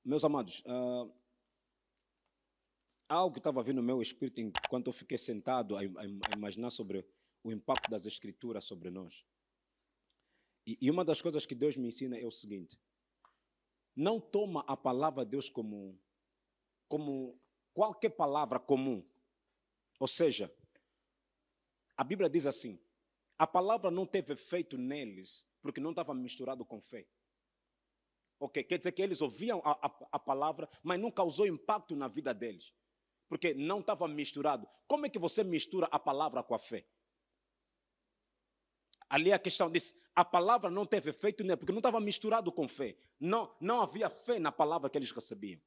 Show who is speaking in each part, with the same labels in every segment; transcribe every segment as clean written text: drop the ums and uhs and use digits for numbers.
Speaker 1: Meus amados, algo que estava vindo no meu espírito enquanto eu fiquei sentado a imaginar sobre o impacto das Escrituras sobre nós. E uma das coisas que Deus me ensina é o seguinte: não toma a palavra de Deus como qualquer palavra comum. Ou seja, a Bíblia diz assim: a palavra não teve efeito neles porque não estava misturado com fé. Ok, quer dizer que eles ouviam a palavra, mas não causou impacto na vida deles, porque não estava misturado. Como é que você mistura a palavra com a fé? Ali a questão diz: a palavra não teve efeito nele, porque não estava misturado com fé. Não havia fé na palavra que eles recebiam.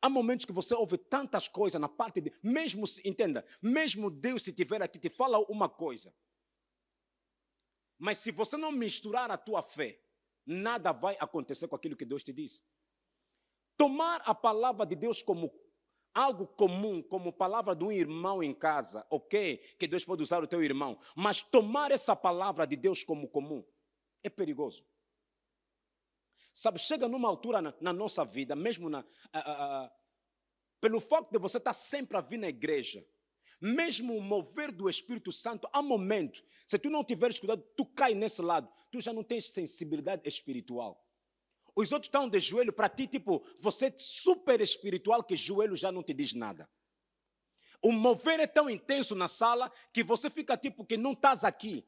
Speaker 1: Há momentos que você ouve tantas coisas na parte de... Entenda, mesmo Deus, se estiver aqui, te fala uma coisa. Mas se você não misturar a tua fé, nada vai acontecer com aquilo que Deus te disse. Tomar a palavra de Deus como algo comum, como palavra de um irmão em casa, ok? Que Deus pode usar o teu irmão. Mas tomar essa palavra de Deus como comum é perigoso. Sabe, chega numa altura na nossa vida, mesmo pelo fato de você estar sempre a vir na igreja, mesmo o mover do Espírito Santo, há momentos, se tu não tiveres cuidado, tu cai nesse lado, tu já não tens sensibilidade espiritual. Os outros estão de joelho para ti, tipo, você é super espiritual que joelho já não te diz nada. O mover é tão intenso na sala que você fica tipo que não estás aqui.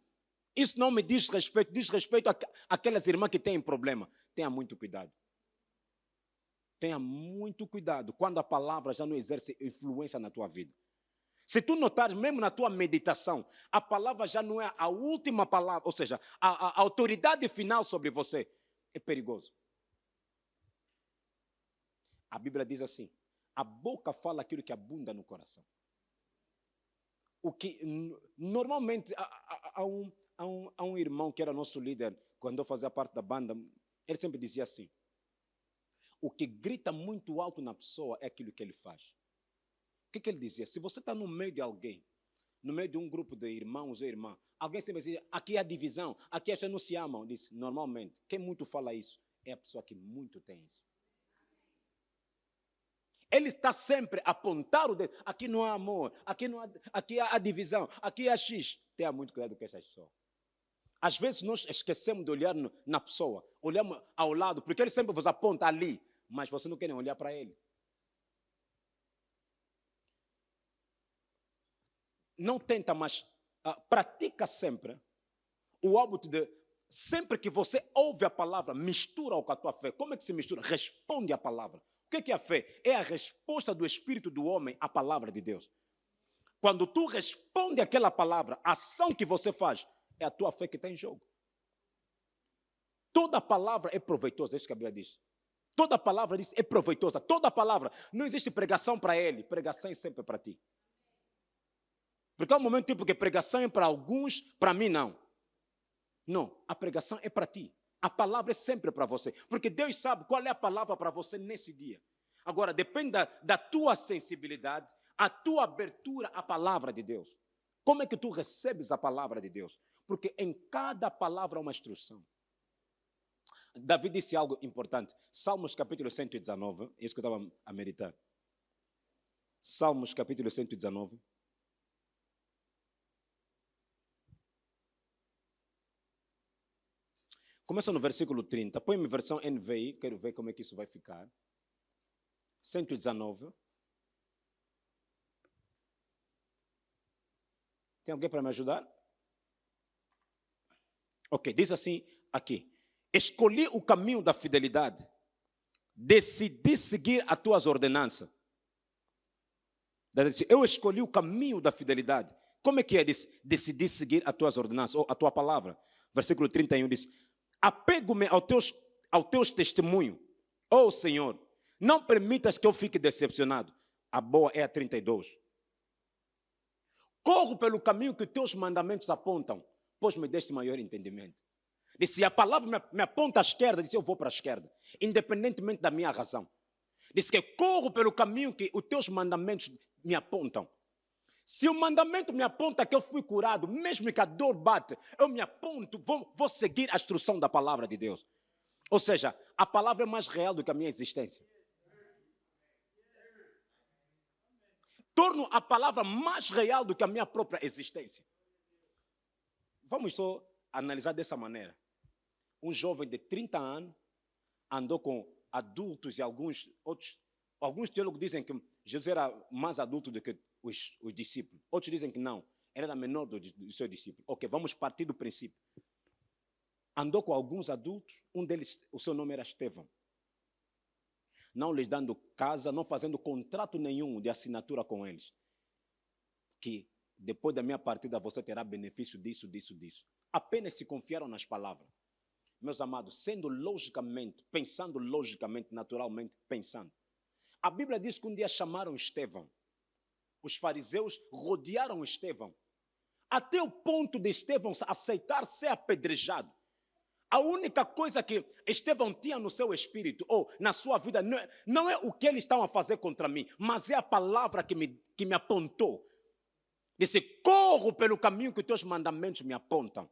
Speaker 1: Isso não me diz respeito àquelas irmãs que têm problema. Tenha muito cuidado. Tenha muito cuidado quando a palavra já não exerce influência na tua vida. Se tu notares, mesmo na tua meditação, a palavra já não é a última palavra, ou seja, a autoridade final sobre você, é perigoso. A Bíblia diz assim: a boca fala aquilo que abunda no coração. O que normalmente há um irmão que era nosso líder, quando eu fazia parte da banda, ele sempre dizia assim: o que grita muito alto na pessoa é aquilo que ele faz. O que ele dizia? Se você está no meio de alguém, no meio de um grupo de irmãos ou irmãs, alguém sempre dizia: aqui há divisão, aqui as pessoas não se amam. Disse: normalmente, quem muito fala isso é a pessoa que muito tem isso. Ele está sempre a apontar o dedo: aqui não há amor, aqui há divisão, aqui há X. Tenha muito cuidado com essas pessoas. Às vezes nós esquecemos de olhar na pessoa, olhamos ao lado, porque ele sempre vos aponta ali, mas você não quer olhar para ele. Não tenta, mas pratica sempre o hábito de, sempre que você ouve a palavra, mistura-o com a tua fé. Como é que se mistura? Responde à palavra. O que é a fé? É a resposta do espírito do homem à palavra de Deus. Quando tu responde àquela palavra, a ação que você faz, é a tua fé que está em jogo. Toda palavra é proveitosa, é isso que a Bíblia diz. Toda palavra diz é proveitosa. Toda palavra, não existe pregação para ele, pregação é sempre para ti. Porque há um momento tipo que pregação é para alguns, para mim não. Não, a pregação é para ti. A palavra é sempre para você. Porque Deus sabe qual é a palavra para você nesse dia. Agora, depende da tua sensibilidade, a tua abertura à palavra de Deus. Como é que tu recebes a palavra de Deus? Porque em cada palavra há uma instrução. Davi disse algo importante. Salmos capítulo 119, é isso que eu estava a meditar. Salmos capítulo 119. Começa no versículo 30. Põe-me versão NVI, quero ver como é que isso vai ficar. 119. Tem alguém para me ajudar? Ok, diz assim aqui: escolhi o caminho da fidelidade, decidi seguir as tuas ordenanças. Eu escolhi o caminho da fidelidade. Como é que é? Decidi seguir as tuas ordenanças, ou a tua palavra. Versículo 31 diz: apego-me aos teus testemunhos. Oh Senhor, não permitas que eu fique decepcionado. A boa é a 32. Corro pelo caminho que teus mandamentos apontam, pois me deste maior entendimento. Disse: se a palavra me aponta à esquerda, disse: eu vou para a esquerda, independentemente da minha razão. Disse que corro pelo caminho que os teus mandamentos me apontam. Se o mandamento me aponta que eu fui curado, mesmo que a dor bate, eu me aponto, vou seguir a instrução da palavra de Deus. Ou seja, a palavra é mais real do que a minha existência. Torno a palavra mais real do que a minha própria existência. Vamos só analisar dessa maneira. Um jovem de 30 anos andou com adultos e alguns teólogos dizem que Jesus era mais adulto do que os discípulos. Outros dizem que não, ele era menor do seu discípulo. Ok, vamos partir do princípio. Andou com alguns adultos, um deles, o seu nome era Estevão. Não lhes dando casa, não fazendo contrato nenhum de assinatura com eles. Que depois da minha partida você terá benefício disso. Apenas se confiaram nas palavras. Meus amados, sendo logicamente, pensando logicamente, naturalmente pensando. A Bíblia diz que um dia chamaram Estevão. Os fariseus rodearam Estevão. Até o ponto de Estevão aceitar ser apedrejado. A única coisa que Estevão tinha no seu espírito, ou na sua vida, não é o que eles estavam a fazer contra mim, mas é a palavra que me apontou. Disse, corro pelo caminho que os teus mandamentos me apontam.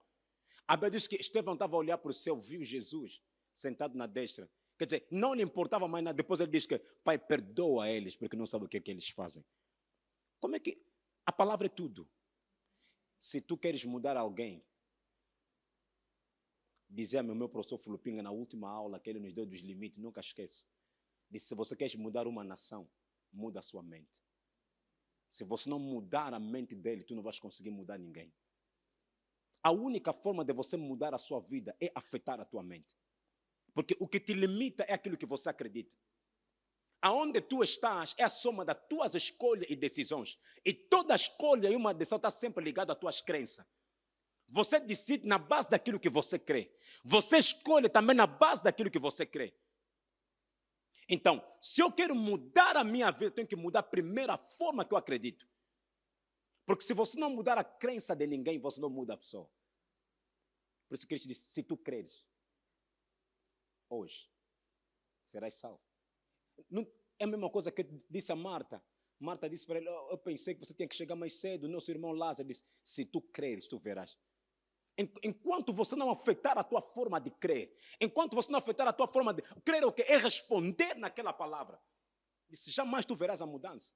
Speaker 1: A Bíblia diz que Estevão estava a olhar para o céu, viu Jesus sentado na destra. Quer dizer, não lhe importava mais nada. Depois ele diz que, Pai, perdoa eles, porque não sabe o que é que eles fazem. Como é que... A palavra é tudo. Se tu queres mudar alguém, dizia-me o meu professor Fulupinga na última aula que ele nos deu dos limites, nunca esqueço. Disse, se você quer mudar uma nação, muda a sua mente. Se você não mudar a mente dele, tu não vais conseguir mudar ninguém. A única forma de você mudar a sua vida é afetar a tua mente. Porque o que te limita é aquilo que você acredita. Aonde tu estás é a soma das tuas escolhas e decisões. E toda escolha e uma decisão está sempre ligada às tuas crenças. Você decide na base daquilo que você crê. Você escolhe também na base daquilo que você crê. Então, se eu quero mudar a minha vida, eu tenho que mudar primeiro a forma que eu acredito. Porque se você não mudar a crença de ninguém, você não muda a pessoa. Por isso que Cristo disse, se tu creres, hoje, serás salvo. Não, é a mesma coisa que disse a Marta. Marta disse para ele, eu pensei que você tinha que chegar mais cedo. Nosso irmão Lázaro disse, se tu creres, tu verás. Enquanto você não afetar a tua forma de crer, enquanto você não afetar a tua forma de crer, o que é responder naquela palavra, disse, jamais tu verás a mudança.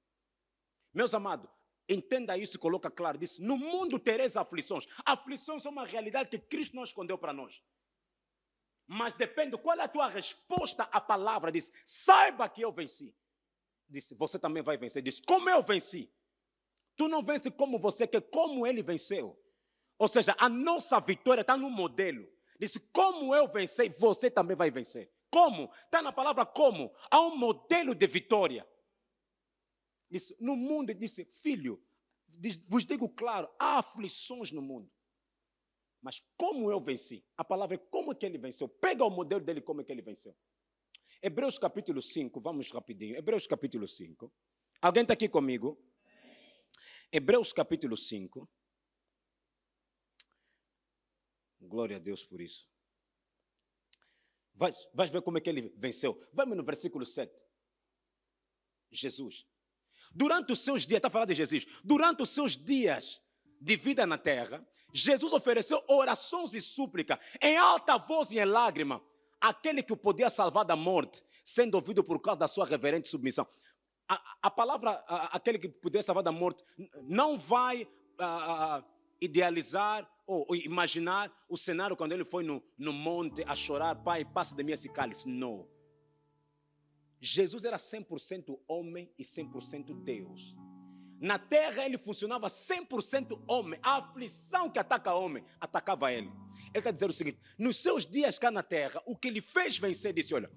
Speaker 1: Meus amados, entenda isso e coloca claro, disse, no mundo tereis aflições. Aflições são uma realidade que Cristo não escondeu para nós. Mas depende qual é a tua resposta à palavra. Disse, saiba que eu venci. Disse, você também vai vencer. Disse, como eu venci? Tu não vences como você quer, como ele venceu. Ou seja, a nossa vitória está no modelo. Disse, como eu venci, você também vai vencer. Como? Está na palavra como. Há um modelo de vitória. Disse, no mundo, disse, filho, vos digo claro, há aflições no mundo. Mas como eu venci? A palavra é como que ele venceu. Pega o modelo dele, como é que ele venceu. Hebreus capítulo 5, vamos rapidinho. Hebreus capítulo 5. Alguém está aqui comigo? Hebreus capítulo 5. Glória a Deus por isso. Vais ver como é que ele venceu. Vamos no versículo 7. Jesus. Durante os seus dias, está falando de Jesus. Durante os seus dias de vida na terra, Jesus ofereceu orações e súplica em alta voz e em lágrima àquele que o podia salvar da morte, sendo ouvido por causa da sua reverente submissão. A palavra, aquele que podia salvar da morte, não vai idealizar ou imaginar o cenário quando ele foi no monte a chorar, Pai, passa de mim esse cálice. Não. Jesus era 100% homem e 100% Deus. Na terra ele funcionava 100% homem. A aflição que ataca o homem, atacava ele. Ele está dizendo o seguinte, nos seus dias cá na terra, o que ele fez vencer, disse, olha,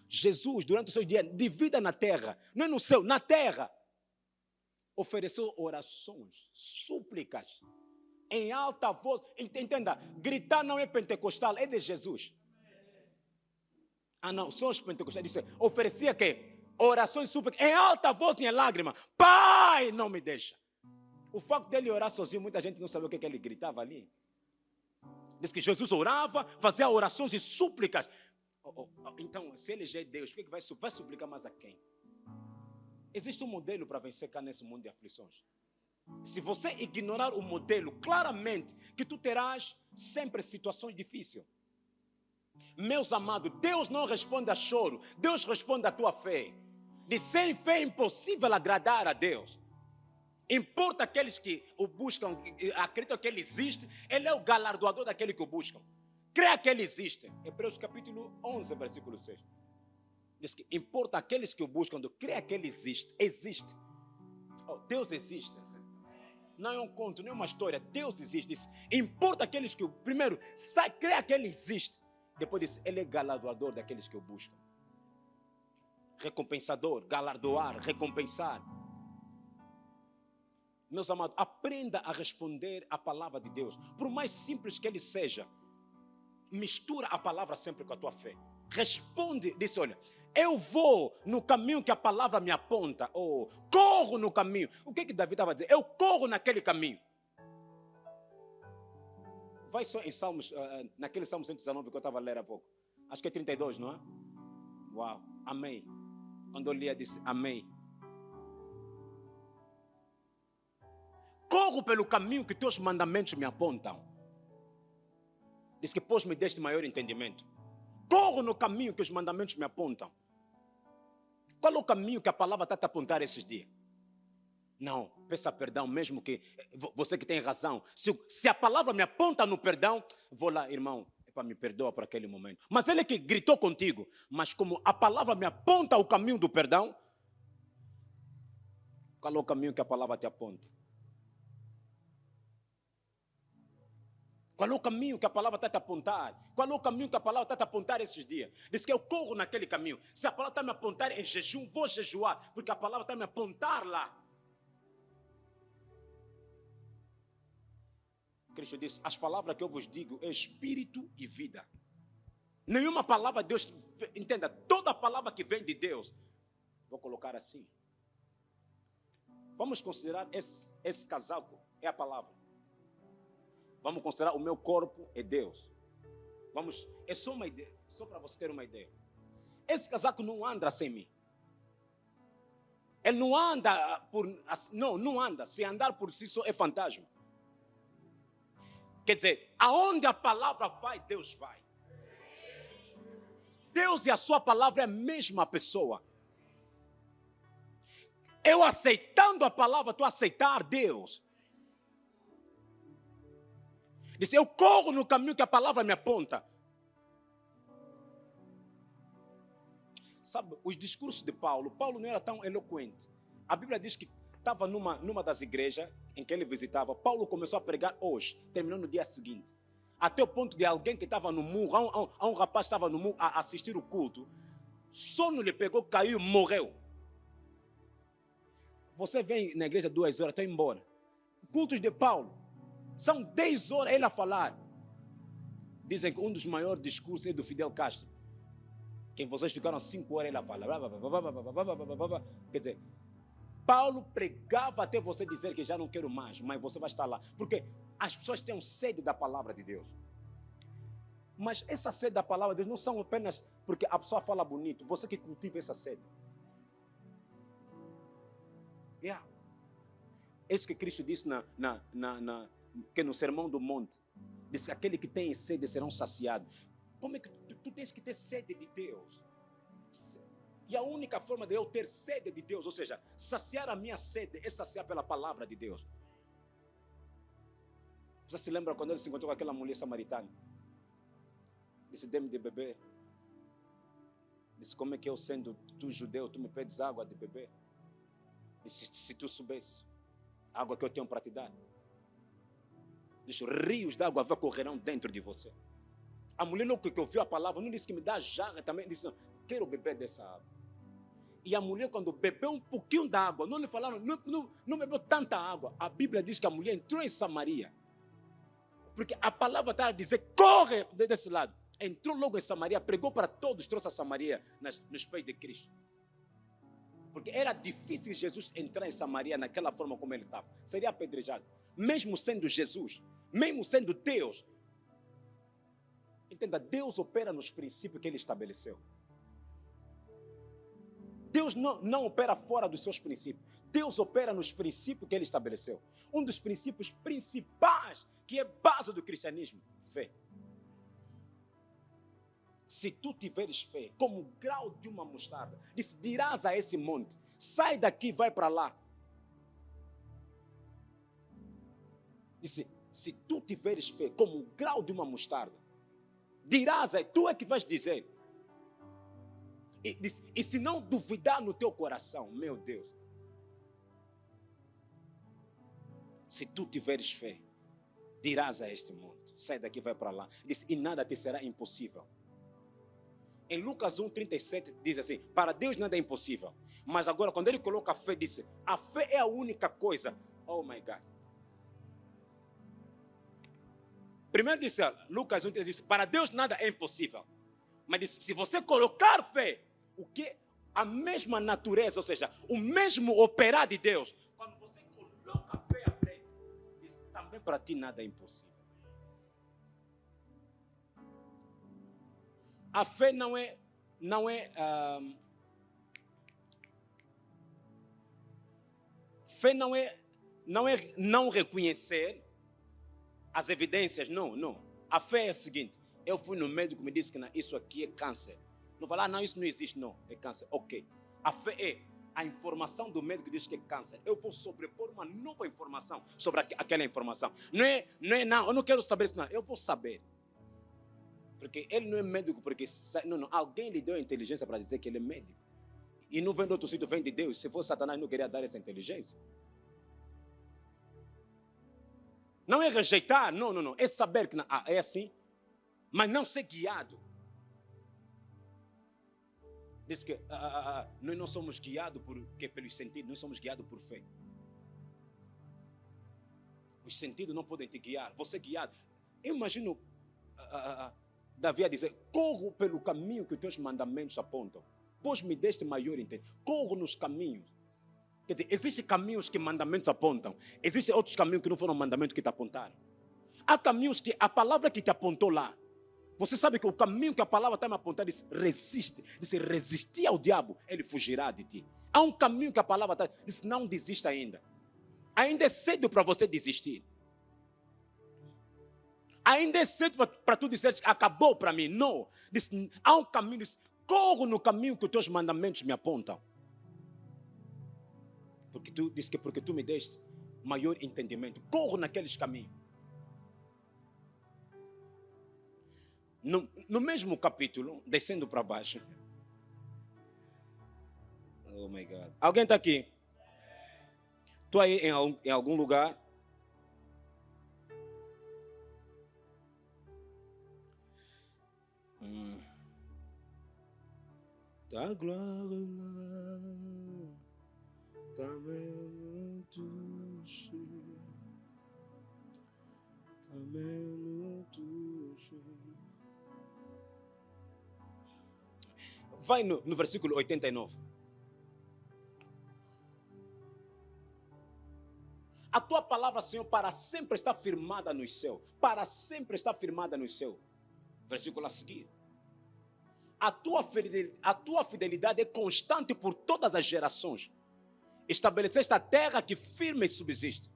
Speaker 1: Jesus, durante os seus dias de vida na terra, não é no céu, na terra, ofereceu orações, súplicas, em alta voz. Entenda, gritar não é pentecostal, é de Jesus. Ah não, são os pentecostais. Disse, oferecia que orações súplicas, em alta voz e em lágrima. Pai, não me deixa. O facto dele orar sozinho, muita gente não sabe o que ele gritava ali. Diz que Jesus orava, fazia orações e súplicas. Então, se ele já é Deus, por que vai suplicar mais a quem? Existe um modelo para vencer cá nesse mundo de aflições. Se você ignorar o modelo, claramente que tu terás sempre situações difíceis. Meus amados, Deus não responde a choro, Deus responde à tua fé. De sem fé é impossível agradar a Deus. Importa aqueles que o buscam, acreditam que Ele existe, Ele é o galardoador daqueles que o buscam. Creia que Ele existe. Hebreus capítulo 11, versículo 6. Diz que importa aqueles que o buscam, creia que Ele existe. Existe. Oh, Deus existe. Não é um conto, nem uma história. Deus existe. Diz, importa aqueles que, primeiro, creia que Ele existe. Depois diz, Ele é galardoador daqueles que o buscam. Recompensador, galardoar, recompensar. Meus amados, aprenda a responder à palavra de Deus. Por mais simples que ele seja, mistura a palavra sempre com a tua fé. Responde, diz, olha, eu vou no caminho que a palavra me aponta. Ou corro no caminho. O que Davi estava dizendo? Eu corro naquele caminho. Vai só em Salmos, naquele Salmo 119 que eu estava a ler há pouco. Acho que é 32, não é? Uau, amei. Quando eu lia, disse, amei. Corro pelo caminho que teus mandamentos me apontam. Diz que pois me deste maior entendimento. Corro no caminho que os mandamentos me apontam. Qual é o caminho que a palavra está a te apontar esses dias? Não, peça perdão mesmo que você que tem razão. Se a palavra me aponta no perdão, vou lá, irmão, me perdoa por aquele momento. Mas ele que gritou contigo, mas como a palavra me aponta o caminho do perdão, qual é o caminho que a palavra te aponta? Qual é o caminho que a palavra está a te apontar? Qual é o caminho que a palavra está a te apontar esses dias? Diz que eu corro naquele caminho. Se a palavra está a me apontar em jejum, vou jejuar, porque a palavra está a me apontar lá. Cristo disse, as palavras que eu vos digo é espírito e vida. Nenhuma palavra de Deus, entenda, toda palavra que vem de Deus, vou colocar assim. Vamos considerar esse casaco é a palavra. Vamos considerar o meu corpo é Deus. É só uma ideia, só para você ter uma ideia. Esse casaco não anda sem mim. Ele não anda não anda. Se andar por si só é fantasma. Quer dizer, aonde a palavra vai, Deus vai. Deus e a sua palavra é a mesma pessoa. Eu aceitando a palavra, estou a aceitar Deus. Diz, eu corro no caminho que a palavra me aponta. Sabe, os discursos de Paulo não era tão eloquente. A Bíblia diz que estava numa das igrejas em que ele visitava. Paulo começou a pregar hoje, terminou no dia seguinte. Até o ponto de alguém que estava no muro, um rapaz estava no muro a assistir o culto. Sono lhe pegou, caiu, morreu. Você vem na igreja 2 horas, está embora. Cultos de Paulo. São 10 horas ele a falar. Dizem que um dos maiores discursos é do Fidel Castro. Quem vocês ficaram 5 horas ele a falar. Quer dizer, Paulo pregava até você dizer que já não quero mais, mas você vai estar lá. Porque as pessoas têm sede da palavra de Deus. Mas essa sede da palavra de Deus não são apenas porque a pessoa fala bonito. Você que cultiva essa sede. É isso que Cristo disse que no Sermão do Monte. Diz que aquele que tem sede serão saciados. Como é que tu tens que ter sede de Deus? E a única forma de eu ter sede de Deus, ou seja, saciar a minha sede, é saciar pela palavra de Deus. Você se lembra quando ele se encontrou com aquela mulher samaritana? Disse, dê-me de beber. Disse, como é que eu, sendo tu judeu, tu me pedes água de beber? Disse, se tu soubesse a água que eu tenho para te dar. Disse, rios de água correrão dentro de você. A mulher logo que ouviu a palavra, não disse que me dá jarra também, disse, não, quero beber dessa água. E a mulher, quando bebeu um pouquinho da água, não lhe falaram, não bebeu tanta água. A Bíblia diz que a mulher entrou em Samaria. Porque a palavra está a dizer, corre desse lado. Entrou logo em Samaria, pregou para todos, trouxe a Samaria nos pés de Cristo. Porque era difícil Jesus entrar em Samaria naquela forma como ele estava. Seria apedrejado. Mesmo sendo Jesus, mesmo sendo Deus. Entenda, Deus opera nos princípios que ele estabeleceu. Deus não opera fora dos seus princípios. Deus opera nos princípios que ele estabeleceu. Um dos princípios principais, que é base do cristianismo, fé. se tu tiveres fé, como o grau de uma mostarda, disse, dirás a esse monte, sai daqui e vai para lá. Disse, se tu tiveres fé, como o grau de uma mostarda, dirás, tu é que vais dizer. E se não duvidar no teu coração, meu Deus, se tu tiveres fé, dirás a este monte, sai daqui e vai para lá. Diz, e nada te será impossível. Em Lucas 1,37 diz assim, para Deus nada é impossível. Mas agora quando ele coloca a fé, diz, a fé é a única coisa. Oh my God. Primeiro disse, Lucas 1,37 diz, para Deus nada é impossível. Mas diz, se você colocar fé, o que? A mesma natureza, ou seja, o mesmo operar de Deus. Quando você coloca a fé à frente, diz, também para ti nada é impossível. A fé não é fé não é não reconhecer as evidências, não. A fé é o seguinte, eu fui no médico, me disse que isso aqui é câncer. Não falar, não, isso não existe, não, é câncer. Ok. A fé é a informação do médico que diz que é câncer. Eu vou sobrepor uma nova informação sobre aquela informação. Não, eu não quero saber isso, não. Eu vou saber. Porque ele não é médico, porque não, alguém lhe deu a inteligência para dizer que ele é médico. E não vem do outro sítio, vem de Deus. Se fosse Satanás, não queria dar essa inteligência. Não é rejeitar, não. É saber que é assim, mas não ser guiado. Diz que nós não somos guiados pelos sentidos, nós somos guiados por fé. Os sentidos não podem te guiar. Você é guiado. Eu imagino Davi a dizer, corro pelo caminho que os teus mandamentos apontam. Pois me deste maior entendimento. Corro nos caminhos. Quer dizer, existem caminhos que mandamentos apontam. Existem outros caminhos que não foram mandamentos que te apontaram. Há caminhos que a palavra que te apontou lá, você sabe que o caminho que a palavra está me apontando diz, resiste. Diz, resistir ao diabo, ele fugirá de ti. Há um caminho que a palavra está diz, não desista ainda. Ainda é cedo para você desistir. Ainda é cedo para tu dizer que acabou para mim. Não. Diz, há um caminho, diz, corro no caminho que os teus mandamentos me apontam. Porque tu me deste maior entendimento. Corro naqueles caminhos. No mesmo capítulo, descendo para baixo. Oh my God. Alguém está aqui? Estou aí em algum lugar? Da glória também tu cheio. Vai no versículo 89. A tua palavra, Senhor, para sempre está firmada no céu. Para sempre está firmada no céu. Versículo a seguir. A tua fidelidade é constante por todas as gerações. Estabeleceste a terra que firme subsiste.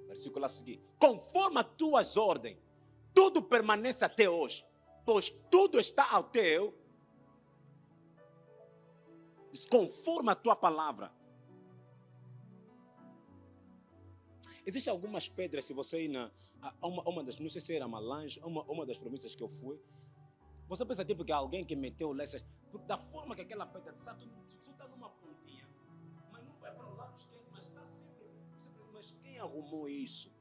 Speaker 1: Versículo a seguir. Conforme as tuas ordens, tudo permanece até hoje. Pois tudo está ao teu. Conforme a tua palavra. Existem algumas pedras, se você ir uma das, não sei se era Malange, uma das províncias que eu fui, você pensa tipo que alguém que meteu lessas, da forma que aquela pedra, tu está numa pontinha, mas não vai para o lado esquerdo, mas está sempre, mas quem arrumou isso?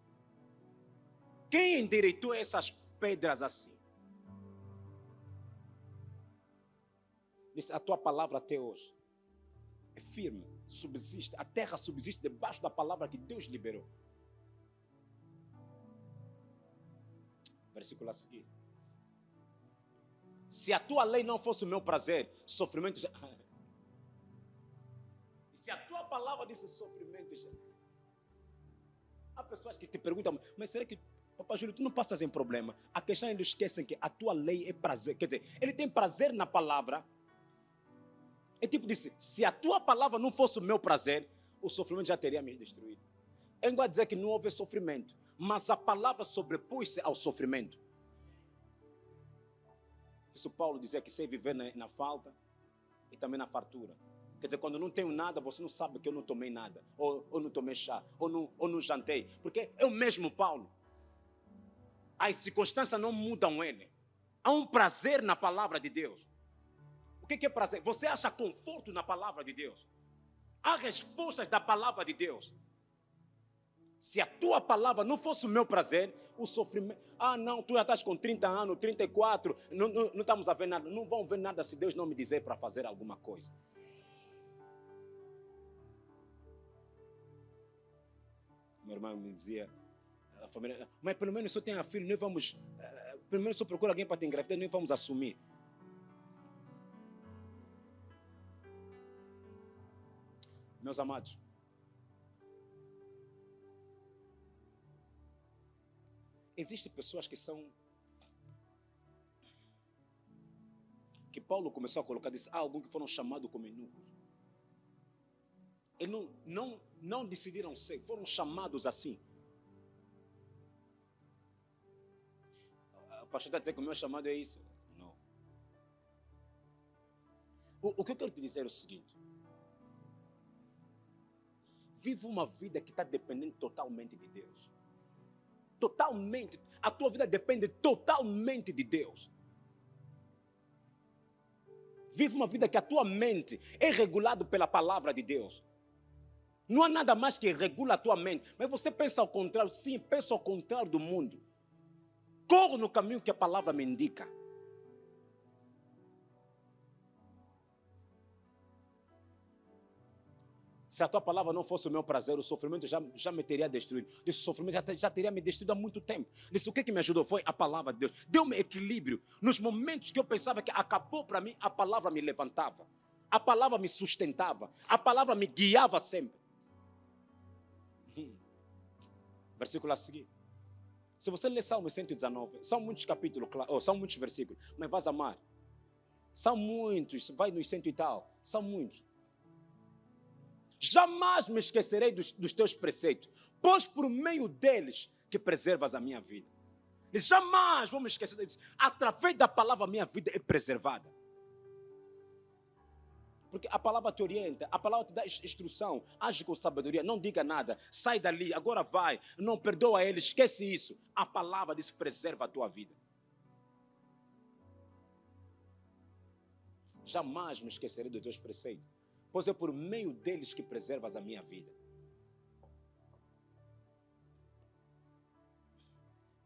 Speaker 1: Quem endireitou essas pedras assim? Diz, a tua palavra até hoje é firme, subsiste, a terra subsiste debaixo da palavra que Deus liberou. Versículo a seguir. Se a tua lei não fosse o meu prazer, sofrimento já. E se a tua palavra disse sofrimento já. Há pessoas que te perguntam, mas será que, Papai Júlio, tu não passas em problema? A questão é que eles esquecem que a tua lei é prazer. Quer dizer, ele tem prazer na palavra. É tipo disse, se a tua palavra não fosse o meu prazer, o sofrimento já teria me destruído. Ele não vai dizer que não houve sofrimento, mas a palavra sobrepôs-se ao sofrimento. Isso Paulo dizia que sei viver na falta e também na fartura. Quer dizer, quando não tenho nada, você não sabe que eu não tomei nada, ou não tomei chá, ou não jantei. Porque é o mesmo Paulo. As circunstâncias não mudam ele. Há um prazer na palavra de Deus. O que é prazer? Você acha conforto na palavra de Deus. Há respostas da palavra de Deus. Se a tua palavra não fosse o meu prazer, o sofrimento... Ah, não, tu já estás com 30 anos, 34, não estamos a ver nada. Não vão ver nada se Deus não me dizer para fazer alguma coisa. Meu irmão me dizia, a família, mas pelo menos se eu tenho filho, nós vamos... Pelo menos se eu procuro alguém para te engravidar, nós vamos assumir. Meus amados, existem pessoas que são... Que Paulo começou a colocar, disse, há alguns que foram chamados como eunucos. Eles não decidiram ser, foram chamados assim. O pastor está dizendo que o meu chamado é isso. Não. O que eu quero te dizer é o seguinte. Vive uma vida que está dependendo totalmente de Deus. Totalmente. A tua vida depende totalmente de Deus. Vive uma vida que a tua mente é regulada pela palavra de Deus. Não há nada mais que regula a tua mente. Mas você pensa ao contrário. Sim, pensa ao contrário do mundo. Corro no caminho que a palavra me indica. Se a tua palavra não fosse o meu prazer, o sofrimento já me teria destruído. Esse sofrimento já teria me destruído há muito tempo. Disse, o que me ajudou? Foi a palavra de Deus. Deu-me equilíbrio. Nos momentos que eu pensava que acabou para mim, a palavra me levantava. A palavra me sustentava. A palavra me guiava sempre. Versículo a seguir. Se você ler Salmo 119, são muitos capítulos, são muitos versículos, mas vais amar. São muitos, vai nos 100 e tal, são muitos. Jamais me esquecerei dos teus preceitos, pois por meio deles que preservas a minha vida. E jamais vou me esquecer deles. Através da palavra a minha vida é preservada. Porque a palavra te orienta, a palavra te dá instrução, age com sabedoria, não diga nada, sai dali, agora vai, não perdoa ele, esquece isso. A palavra diz, preserva a tua vida. Jamais me esquecerei dos teus preceitos, pois é por meio deles que preservas a minha vida.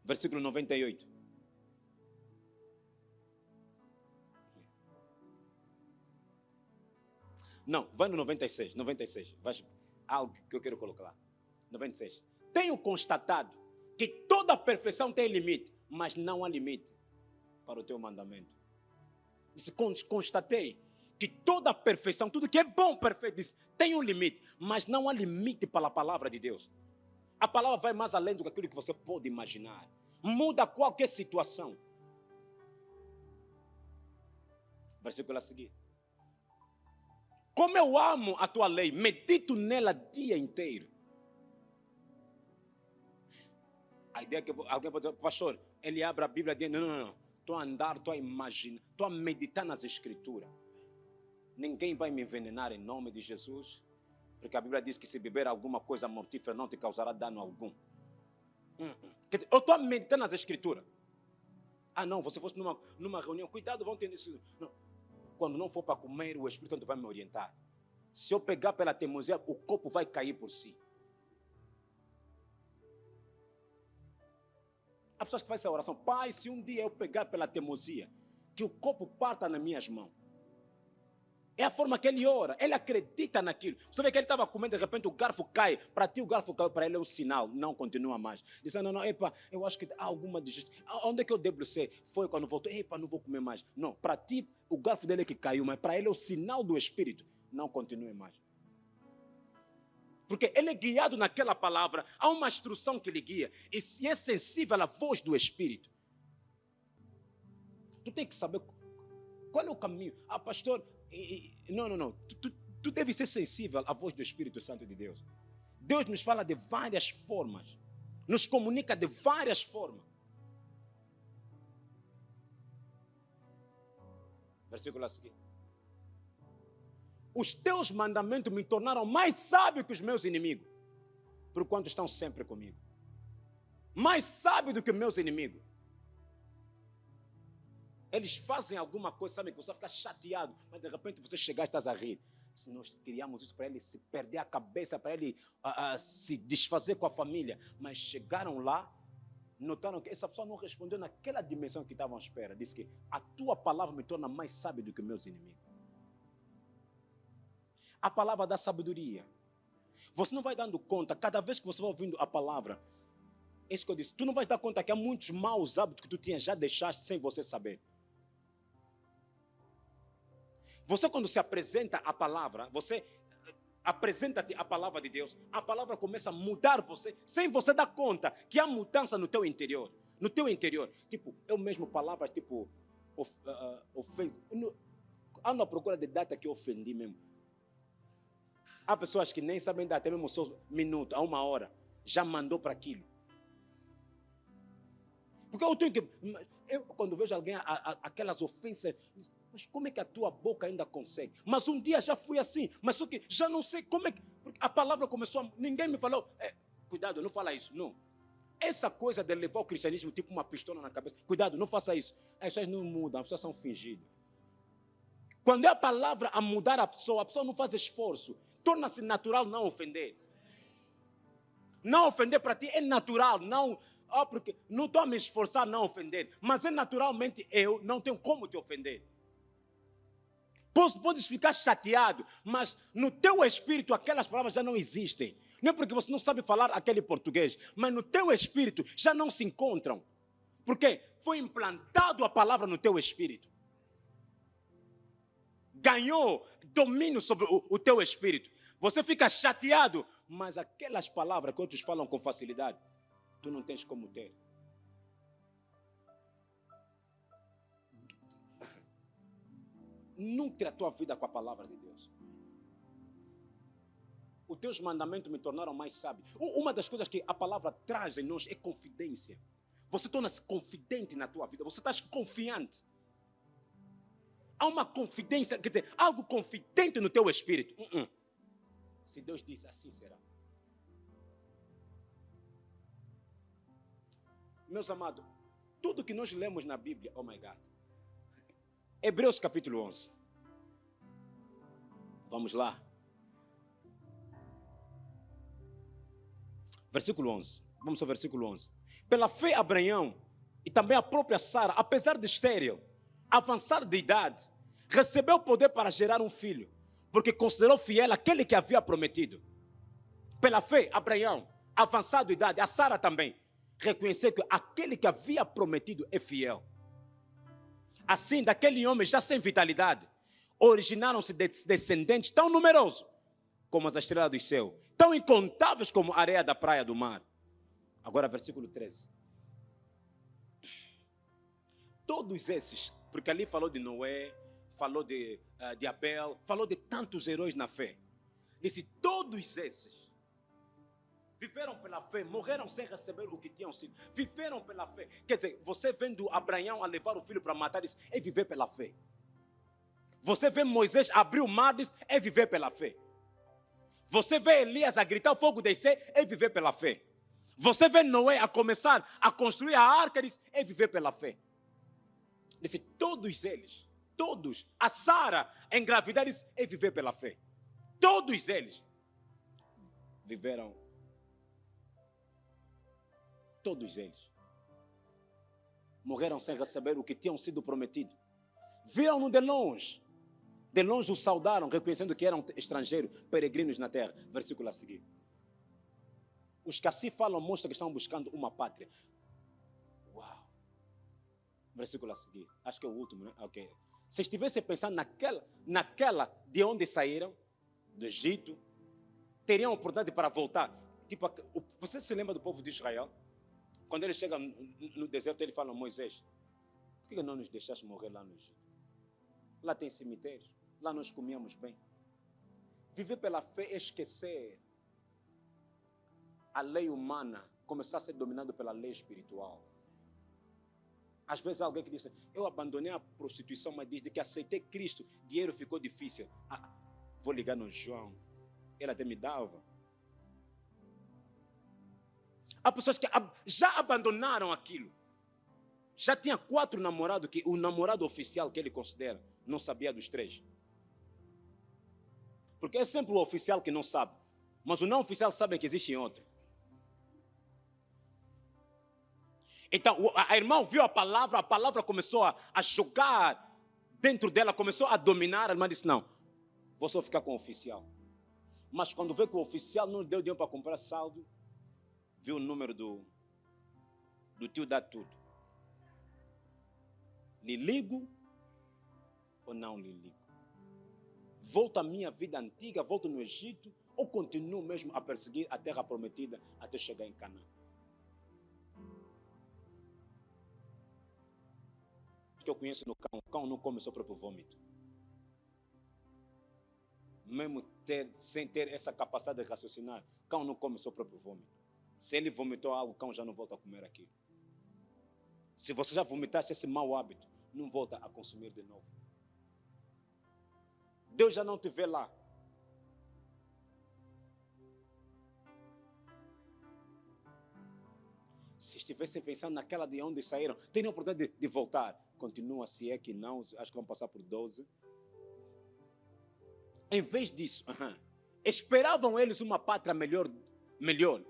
Speaker 1: Versículo 98. Não, vai no 96. Vai, algo que eu quero colocar lá. 96. Tenho constatado que toda perfeição tem limite, mas não há limite para o teu mandamento. Disse, constatei que toda perfeição, tudo que é bom, perfeito, disse, tem um limite, mas não há limite para a palavra de Deus. A palavra vai mais além do que aquilo que você pode imaginar. Muda qualquer situação. Versículo a seguir. Como eu amo a tua lei, medito nela dia inteiro. A ideia é que alguém pode dizer, pastor, ele abre a Bíblia e diz, não. Estou a andar, estou a imaginar, estou a meditar nas Escrituras. Ninguém vai me envenenar em nome de Jesus, porque a Bíblia diz que se beber alguma coisa mortífera não te causará dano algum. Quer dizer, eu estou a meditar nas Escrituras. Ah não, você fosse numa reunião, cuidado, vão ter isso. Não. Quando não for para comer, o Espírito Santo vai me orientar. Se eu pegar pela teimosia, o corpo vai cair por si. Há pessoas que fazem essa oração. Pai, se um dia eu pegar pela teimosia, que o corpo parta nas minhas mãos. É a forma que ele ora. Ele acredita naquilo. Você vê que ele estava comendo, de repente o garfo cai. Para ti o garfo caiu, para ele é um sinal. Não continua mais. Diz, não, epa, eu acho que há alguma digestão. Onde é que eu debrucei? Foi quando voltou. Epa, não vou comer mais. Não, para ti o garfo dele é que caiu, mas para ele é o sinal do Espírito. Não continue mais. Porque ele é guiado naquela palavra. Há uma instrução que lhe guia. E se é sensível à voz do Espírito. Tu tem que saber qual é o caminho. Ah, pastor... Não. Tu deve ser sensível à voz do Espírito Santo de Deus. Deus nos fala de várias formas. Nos comunica de várias formas. Versículo a seguir. Os teus mandamentos me tornaram mais sábio que os meus inimigos, porquanto estão sempre comigo. Mais sábio do que meus inimigos. Eles fazem alguma coisa, sabe, que você fica chateado, mas de repente você chegar e estás a rir. Se nós criamos isso para ele se perder a cabeça, para ele se desfazer com a família, mas chegaram lá, notaram que essa pessoa não respondeu naquela dimensão que estavam à espera. Disse que a tua palavra me torna mais sábio do que meus inimigos. A palavra da sabedoria. Você não vai dando conta, cada vez que você vai ouvindo a palavra, é isso que eu disse, tu não vais dar conta que há muitos maus hábitos que tu tinhas, já deixaste sem você saber. Você quando se apresenta a palavra, você apresenta-te a palavra de Deus, a palavra começa a mudar você, sem você dar conta que há mudança no teu interior. No teu interior. Tipo, eu mesmo, palavras tipo, ofensa. Ando à procura de data que eu ofendi mesmo. Há pessoas que nem sabem dar até mesmo só minuto, a 1 hora, já mandou para aquilo. Porque eu tenho que... Eu, quando vejo alguém, aquelas ofensas... Mas como é que a tua boca ainda consegue? Mas um dia já fui assim, mas só que já não sei como é que... A palavra começou a... Ninguém me falou, cuidado, não fala isso, não. Essa coisa de levar o cristianismo tipo uma pistola na cabeça, cuidado, não faça isso. As pessoas não mudam, as pessoas são fingidas. Quando é a palavra a mudar a pessoa não faz esforço. Torna-se natural não ofender. Não ofender para ti é natural, não... porque não estou a me esforçar a não ofender, mas é naturalmente eu não tenho como te ofender. Podes ficar chateado, mas no teu espírito aquelas palavras já não existem. Não é porque você não sabe falar aquele português, mas no teu espírito já não se encontram. Porque foi implantado a palavra no teu espírito. Ganhou domínio sobre o teu espírito. Você fica chateado, mas aquelas palavras que outros falam com facilidade, tu não tens como ter. Nutre a tua vida com a palavra de Deus. Os teus mandamentos me tornaram mais sábio. Uma das coisas que a palavra traz em nós é confidência. Você torna-se confidente na tua vida. Você está confiante. Há uma confidência, quer dizer, algo confidente no teu espírito. Se Deus disse, assim será. Meus amados, tudo que nós lemos na Bíblia, oh my God. Hebreus capítulo 11. Vamos lá. Versículo 11. Vamos ao versículo 11. Pela fé, Abraão e também a própria Sara, apesar de estéril, avançar de idade, recebeu o poder para gerar um filho, porque considerou fiel aquele que havia prometido. Pela fé, Abraão, avançado de idade, a Sara também, reconhecer que aquele que havia prometido é fiel. Assim, daquele homem já sem vitalidade, originaram-se descendentes tão numerosos como as estrelas do céu, tão incontáveis como a areia da praia do mar. Agora, versículo 13. Todos esses, porque ali falou de Noé, falou de Abel, falou de tantos heróis na fé. Disse, todos esses viveram pela fé, morreram sem receber o que tinham sido. Viveram pela fé. Quer dizer, você vendo Abraão a levar o filho para matar, isso é viver pela fé. Você vê Moisés abrir o mar, isso é viver pela fé. Você vê Elias a gritar o fogo descer, é viver pela fé. Você vê Noé a começar a construir a arca, isso é viver pela fé. Disse, todos eles, todos, a Sara engravidar, isso é viver pela fé. Todos eles viveram. Todos eles morreram sem receber o que tinham sido prometido. Viram-no de longe o saudaram, reconhecendo que eram estrangeiros, peregrinos na terra. Versículo a seguir. Os que assim falam mostram que estão buscando uma pátria. Uau! Versículo a seguir. Acho que é o último, né? Ok. Se estivessem pensando naquela de onde saíram, do Egito, teriam oportunidade para voltar. Tipo, você se lembra do povo de Israel? Quando ele chega no deserto, ele fala, Moisés, por que não nos deixaste morrer lá no Egito? Lá tem cemitérios, lá nós comíamos bem. Viver pela fé é esquecer a lei humana, começar a ser dominado pela lei espiritual. Às vezes há alguém que diz, eu abandonei a prostituição, mas desde que aceitei Cristo, dinheiro ficou difícil. Vou ligar no João, ele até me dava. Há pessoas que já abandonaram aquilo. Já tinha 4 namorados, que o namorado oficial que ele considera não sabia dos 3. Porque é sempre o oficial que não sabe, mas o não oficial sabe que existe outro. Então, a irmã ouviu a palavra começou a jogar dentro dela, começou a dominar. A irmã disse, não, vou só ficar com o oficial. Mas quando vê que o oficial não deu dinheiro para comprar saldo, viu o número do tio dá tudo. Lhe ligo ou não lhe ligo? Volto à minha vida antiga, volto no Egito, ou continuo mesmo a perseguir a terra prometida até chegar em Canaã? Que eu conheço no cão, o cão não come o seu próprio vômito. Mesmo sem ter essa capacidade de raciocinar, o cão não come o seu próprio vômito. Se ele vomitou algo, o cão já não volta a comer aquilo. Se você já vomitaste esse mau hábito, não volta a consumir de novo. Deus já não te vê lá. Se estivessem pensando naquela de onde saíram, teriam a oportunidade de voltar. Continua, se é que não, acho que vão passar por 12. Em vez disso, esperavam eles uma pátria melhor,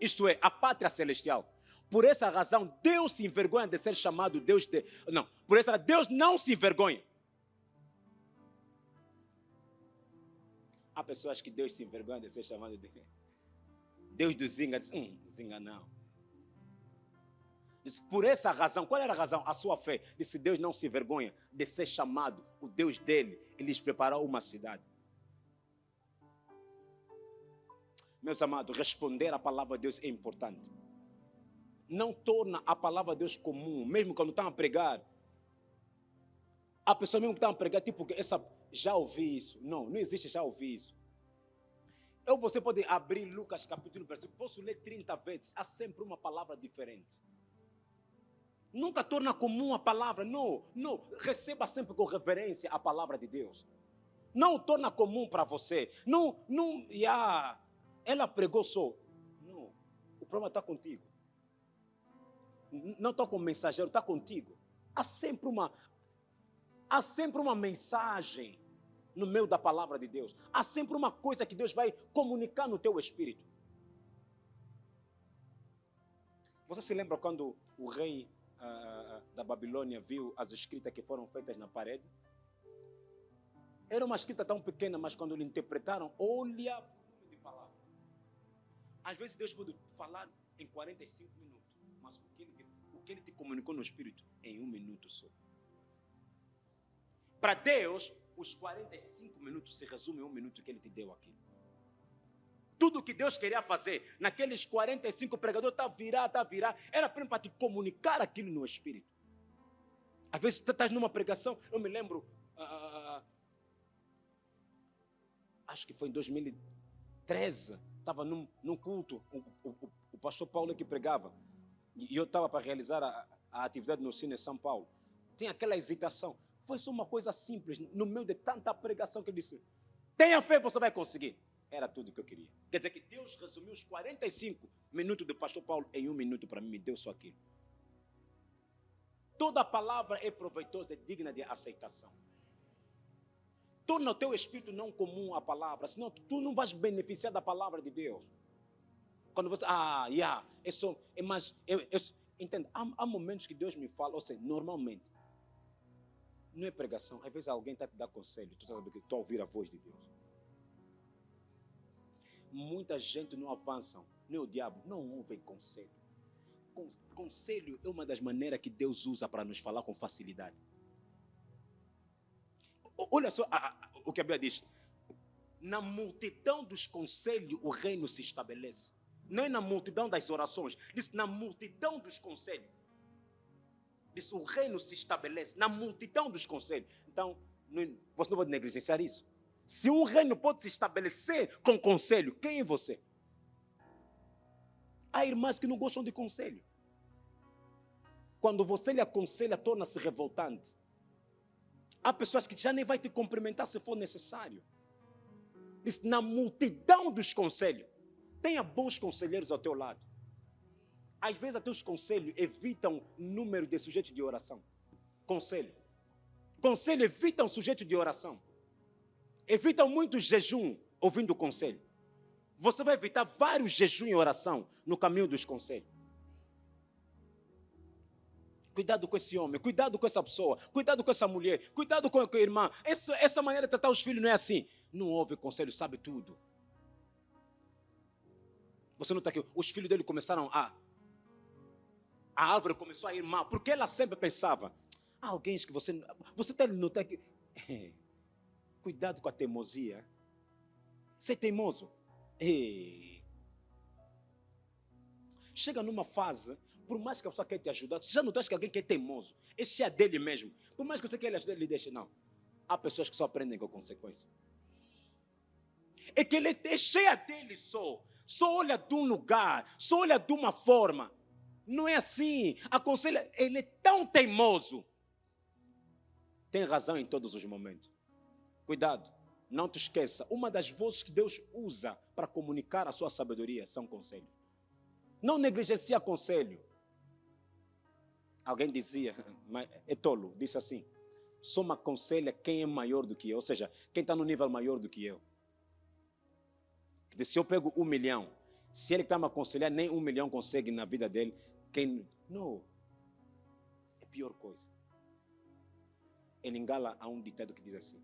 Speaker 1: isto é, a pátria celestial. Por essa razão, Deus se envergonha de ser chamado Deus de... Não, por essa razão, Deus não se envergonha. Há pessoas que Deus se envergonha de ser chamado de... Deus do Zinga, diz, Zinga não. Diz, por essa razão, qual era a razão? A sua fé. Disse, Deus não se envergonha de ser chamado o Deus dele. Ele lhes preparou uma cidade. Meus amados, responder à palavra de Deus é importante. Não torna a palavra de Deus comum, mesmo quando estão a pregar. A pessoa mesmo que está a pregar, tipo, já ouvi isso. Não existe já ouvi isso. Você pode abrir Lucas capítulo, versículo, posso ler 30 vezes, há sempre uma palavra diferente. Nunca torna comum a palavra, não, receba sempre com reverência a palavra de Deus. Não torna comum para você. Ela pregou só. Não, o problema está contigo. Não está com o mensageiro, está contigo. Há sempre uma mensagem no meio da palavra de Deus. Há sempre uma coisa que Deus vai comunicar no teu espírito. Você se lembra quando o rei da Babilônia viu as escritas que foram feitas na parede? Era uma escrita tão pequena, mas quando lhe interpretaram, olha o volume de palavra. Às vezes Deus pode falar em 45 minutos, mas o que ele te comunicou no espírito, em 1 minuto só. Para Deus, os 45 minutos se resumem em 1 minuto que ele te deu aqui. Tudo que Deus queria fazer naqueles 45 pregadores, está a virar, era apenas para te comunicar aquilo no espírito. Às vezes tu estás numa pregação, eu me lembro, acho que foi em 2013, estava num culto, o pastor Paulo que pregava, e eu estava para realizar a atividade no Cine São Paulo. Tinha aquela hesitação, foi só uma coisa simples, no meio de tanta pregação que ele disse, tenha fé, você vai conseguir. Era tudo que eu queria. Quer dizer que Deus resumiu os 45 minutos do pastor Paulo em 1 minuto para mim, me deu só aquilo. Toda palavra é proveitosa, é digna de aceitação. Torna o teu espírito não comum a palavra, senão tu não vais beneficiar da palavra de Deus. Quando você, entende, há momentos que Deus me fala, ou seja, normalmente, não é pregação, às vezes alguém está te dando conselho, tu sabe que tu a ouvir a voz de Deus. Muita gente não avança, nem o diabo, não ouvem conselho. Conselho é uma das maneiras que Deus usa para nos falar com facilidade. Olha só o que a Bíblia diz. Na multidão dos conselhos o reino se estabelece. Não é na multidão das orações. Diz na multidão dos conselhos. Diz o reino se estabelece. Na multidão dos conselhos. Então, você não pode negligenciar isso. Se um reino pode se estabelecer com conselho, quem é você? Há irmãs que não gostam de conselho. Quando você lhe aconselha, torna-se revoltante. Há pessoas que já nem vai te cumprimentar se for necessário. Diz, na multidão dos conselhos, tenha bons conselheiros ao teu lado. Às vezes até os conselhos evitam o número de sujeitos de oração. Conselho evitam sujeito de oração. Evitam muito jejum ouvindo o conselho. Você vai evitar vários jejum e oração no caminho dos conselhos. Cuidado com esse homem, cuidado com essa pessoa, cuidado com essa mulher, cuidado com a irmã. Essa maneira de tratar os filhos não é assim. Não ouve conselho, sabe tudo. Você não está aqui. Os filhos dele começaram a árvore começou a ir mal, porque ela sempre pensava, alguém que você está notando que... Cuidado com a teimosia. Você é teimoso. Chega numa fase, por mais que a pessoa quer te ajudar, já notaste que alguém que é teimoso, é cheia dele mesmo. Por mais que você queira ajudar, ele deixa, não. Há pessoas que só aprendem com consequência. É que ele é cheia dele só olha de um lugar, só olha de uma forma. Não é assim. Aconselha, ele é tão teimoso. Tem razão em todos os momentos. Cuidado, não te esqueça. Uma das vozes que Deus usa para comunicar a sua sabedoria são conselhos. Não negligencie conselho. Alguém dizia, mas é tolo, disse assim, só me aconselha quem é maior do que eu, ou seja, quem está no nível maior do que eu. Se eu pego 1 milhão, se ele está me aconselhar, nem 1 milhão consegue na vida dele, não, é a pior coisa. Em Lingala há um ditado que diz assim,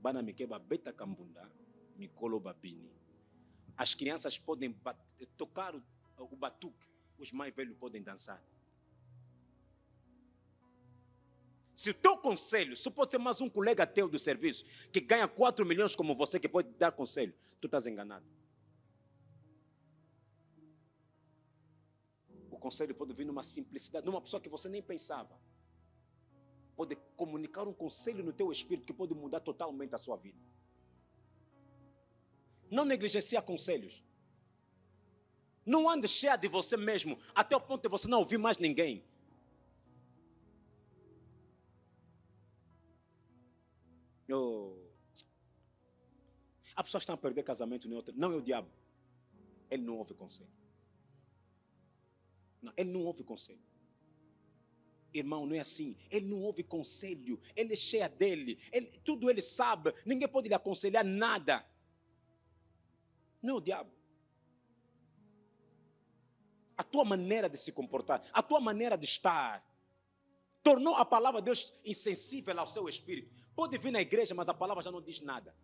Speaker 1: Bana mikeba beta kambunda, mikolo babini. As crianças podem tocar o batuque, os mais velhos podem dançar. Se o teu conselho, se pode ser mais um colega teu do serviço, que ganha 4 milhões como você, que pode dar conselho, tu estás enganado. O conselho pode vir numa simplicidade, numa pessoa que você nem pensava. Pode comunicar um conselho no teu espírito que pode mudar totalmente a sua vida. Não negligencie conselhos. Não ande cheia de você mesmo, até o ponto de você não ouvir mais ninguém. As pessoas estão a perder casamento, não é o diabo. Ele não ouve conselho. Não, ele não ouve conselho. Irmão, não é assim. Ele não ouve conselho. Ele é cheia dele. Tudo ele sabe. Ninguém pode lhe aconselhar nada. Não é o diabo. A tua maneira de se comportar, a tua maneira de estar, tornou a palavra de Deus insensível ao seu espírito. Pode vir na igreja, mas a palavra já não diz nada.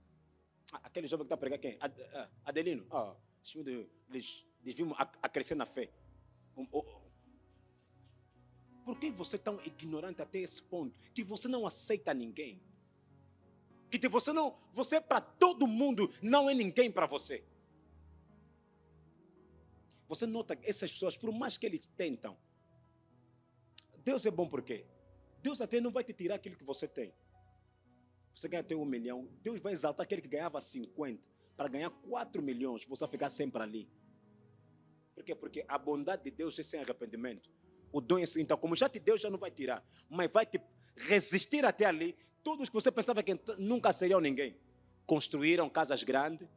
Speaker 1: Aquele jovem que está a pregar quem? Adelino. Eles vimos a crescer na fé. Por que você é tão ignorante até esse ponto? Que você não aceita ninguém. Que você para todo mundo não é ninguém para você. Você nota que essas pessoas, por mais que eles tentam, Deus é bom por quê? Deus até não vai te tirar aquilo que você tem. Você ganha até 1 milhão, Deus vai exaltar aquele que ganhava 50 para ganhar 4 milhões, você vai ficar sempre ali. Por quê? Porque a bondade de Deus é sem arrependimento. O dom é assim, então como já te deu, já não vai tirar, mas vai te resistir até ali. Todos que você pensava que nunca seriam ninguém, construíram casas grandes,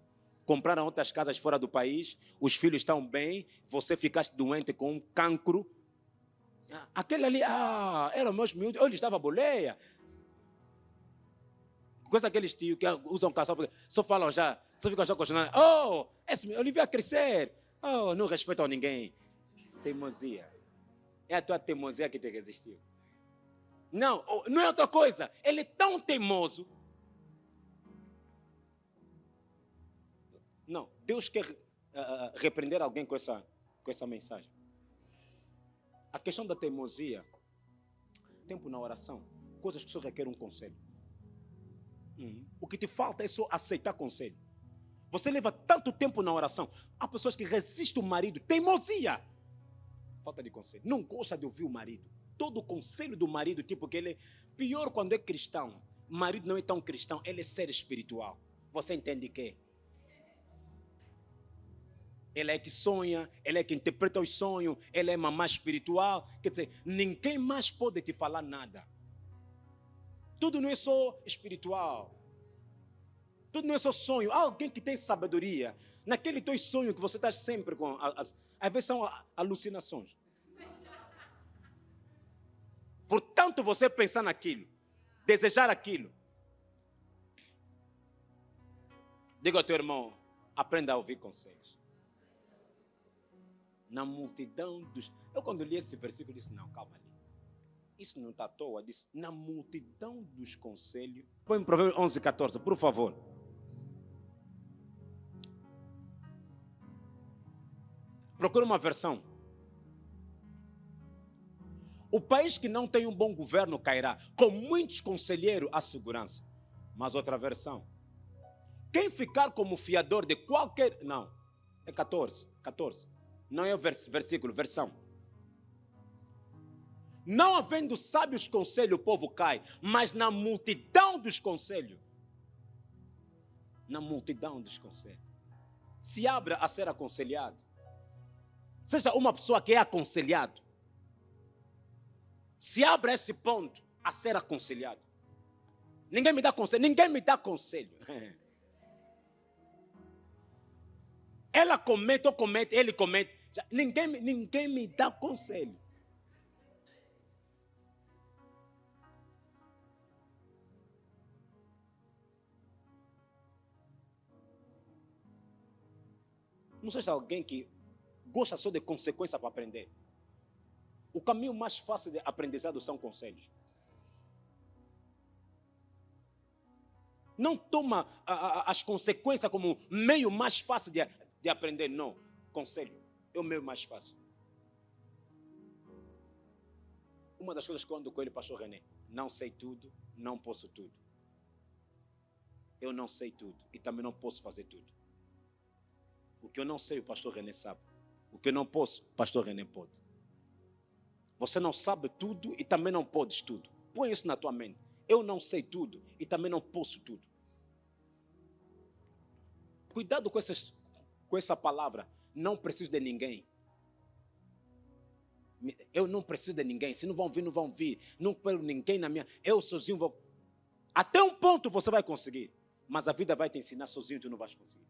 Speaker 1: compraram outras casas fora do país, os filhos estão bem, você ficaste doente com um cancro. Aquele ali, eram meus miúdos, ele estava boleia. Coisa aqueles tios que usam calção, só falam já, só ficam já questionando. Esse ele veio a crescer. Não respeitam ninguém. Teimosia. É a tua teimosia que te resistiu. Não é outra coisa. Ele é tão teimoso. Não, Deus quer repreender alguém com essa mensagem. A questão da teimosia, tempo na oração, coisas que só requerem um conselho. O que te falta é só aceitar conselho. Você leva tanto tempo na oração. Há pessoas que resistem o marido. Teimosia. Falta de conselho. Não gosta de ouvir o marido. Todo o conselho do marido, tipo que ele é pior quando é cristão. O marido não é tão cristão, ele é ser espiritual. Você entende que? Ele é que sonha, ele é que interpreta os sonhos, ele é mamã espiritual. Quer dizer, ninguém mais pode te falar nada. Tudo não é só espiritual. Tudo não é só sonho. Há alguém que tem sabedoria. Naquele teu sonho que você está sempre com. Às vezes são alucinações. Portanto, você pensar naquilo, desejar aquilo. Diga ao teu irmão, aprenda a ouvir conselhos. Na multidão dos... Eu quando li esse versículo disse, não, calma ali. Isso não está à toa. Disse, na multidão dos conselhos. Põe em Provérbios 11:14, por favor. Procura uma versão. O país que não tem um bom governo cairá, com muitos conselheiros à segurança. Mas outra versão. Quem ficar como fiador de qualquer... Não, é 14. Não é o versículo, versão. Não havendo sábios conselhos, o povo cai, mas na multidão dos conselhos. Na multidão dos conselhos. Se abra a ser aconselhado. Seja uma pessoa que é aconselhado. Se abra esse ponto a ser aconselhado. Ninguém me dá conselho. Ela comete, ou comete, ele comete. Ninguém me dá conselho. Não seja alguém que gosta só de consequência para aprender. O caminho mais fácil de aprendizado são conselhos. Não toma as consequências como meio mais fácil de aprender, não. Conselho é o meio mais fácil. Uma das coisas que eu ando com ele, pastor René, não sei tudo, não posso tudo. Eu não sei tudo e também não posso fazer tudo. O que eu não sei, o pastor René sabe. O que eu não posso, o pastor René pode. Você não sabe tudo e também não podes tudo. Põe isso na tua mente. Eu não sei tudo e também não posso tudo. Cuidado com essa palavra. Não preciso de ninguém. Eu não preciso de ninguém. Se não vão vir, não vão vir. Não quero ninguém na minha... Eu sozinho vou... Até um ponto você vai conseguir. Mas a vida vai te ensinar sozinho e tu não vais conseguir.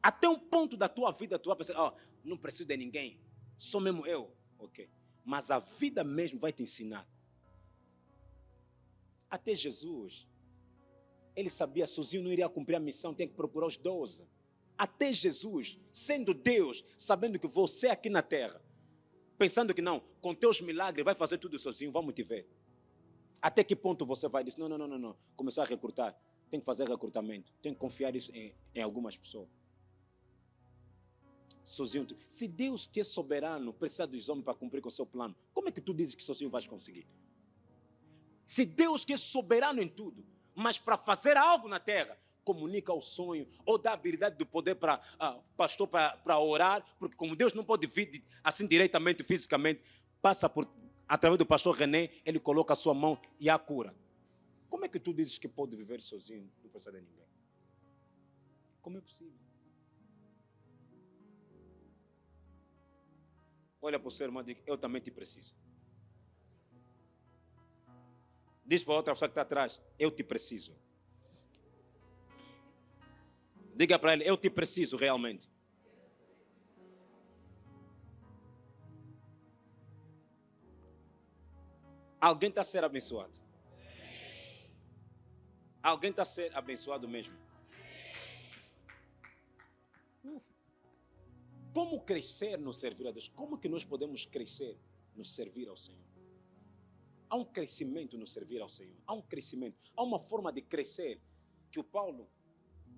Speaker 1: Até um ponto da tua vida tu vai pensar, não preciso de ninguém. Sou mesmo eu. Ok. Mas a vida mesmo vai te ensinar. Até Jesus, ele sabia sozinho não iria cumprir a missão, tem que procurar os 12. Até Jesus, sendo Deus, sabendo que você aqui na terra, pensando que não, com teus milagres vai fazer tudo sozinho, vamos te ver. Até que ponto você vai dizer, não. Começar a recrutar, tem que fazer recrutamento, tem que confiar isso em algumas pessoas. Sozinho. Se Deus que é soberano precisa dos homens para cumprir com o seu plano, como é que tu dizes que sozinho vais conseguir? Se Deus que é soberano em tudo, mas para fazer algo na terra, comunica o sonho ou dá a habilidade do poder para pastor para orar, porque como Deus não pode vir assim diretamente, fisicamente, passa através do pastor René, ele coloca a sua mão e a cura. Como é que tu dizes que pode viver sozinho, não precisa de ninguém? Como é possível? Olha para o seu irmão e diz, eu também te preciso. Diz para a outra pessoa que está atrás, eu te preciso. Diga para ele, eu te preciso realmente. Alguém está a ser abençoado. Alguém está a ser abençoado mesmo. Como crescer no servir a Deus? Como que nós podemos crescer no servir ao Senhor? Há um crescimento no servir ao Senhor. Há um crescimento. Há uma forma de crescer que o Paulo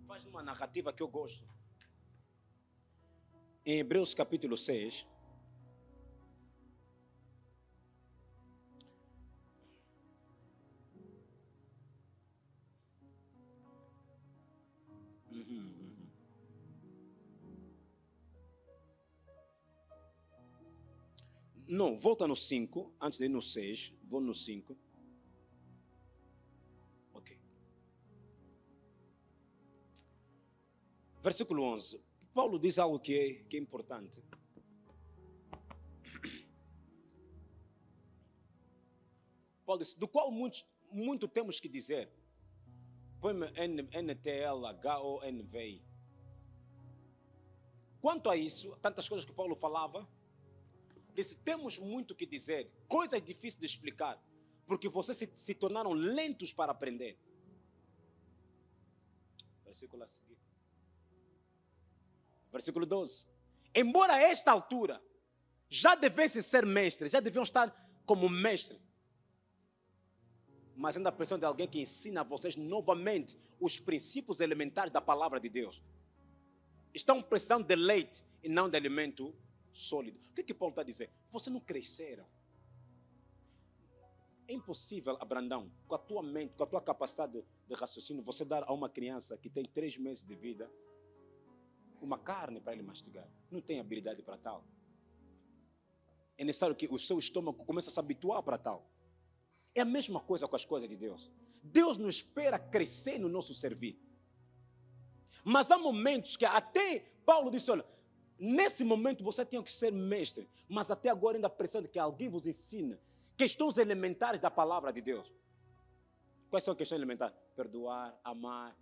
Speaker 1: faz uma narrativa que eu gosto. Em Hebreus capítulo 6. Não, volta no 5, antes de ir no 6, vou no 5. Ok. Versículo 11. Paulo diz algo que é importante. Paulo diz, do qual muito temos que dizer. Põe-me NTLHONVI. Quanto a isso, tantas coisas que Paulo falava, disse, temos muito que dizer, coisas difíceis de explicar, porque vocês se tornaram lentos para aprender. Versículo a seguir. Versículo 12. Embora a esta altura já devessem ser mestres, já deviam estar como mestre, mas ainda precisam de alguém que ensina a vocês novamente os princípios elementares da palavra de Deus. Estão precisando de leite e não de alimento sólido. O que Paulo está a dizer? Vocês não cresceram. É impossível, Abrandão, com a tua mente, com a tua capacidade de raciocínio, você dar a uma criança que tem 3 meses de vida uma carne para ele mastigar. Não tem habilidade para tal. É necessário que o seu estômago comece a se habituar para tal. É a mesma coisa com as coisas de Deus. Deus não espera crescer no nosso servir. Mas há momentos que até Paulo disse, olha, nesse momento você tem que ser mestre, mas até agora ainda precisa que alguém vos ensine questões elementares da palavra de Deus. Quais são as questões elementares? Perdoar, amar.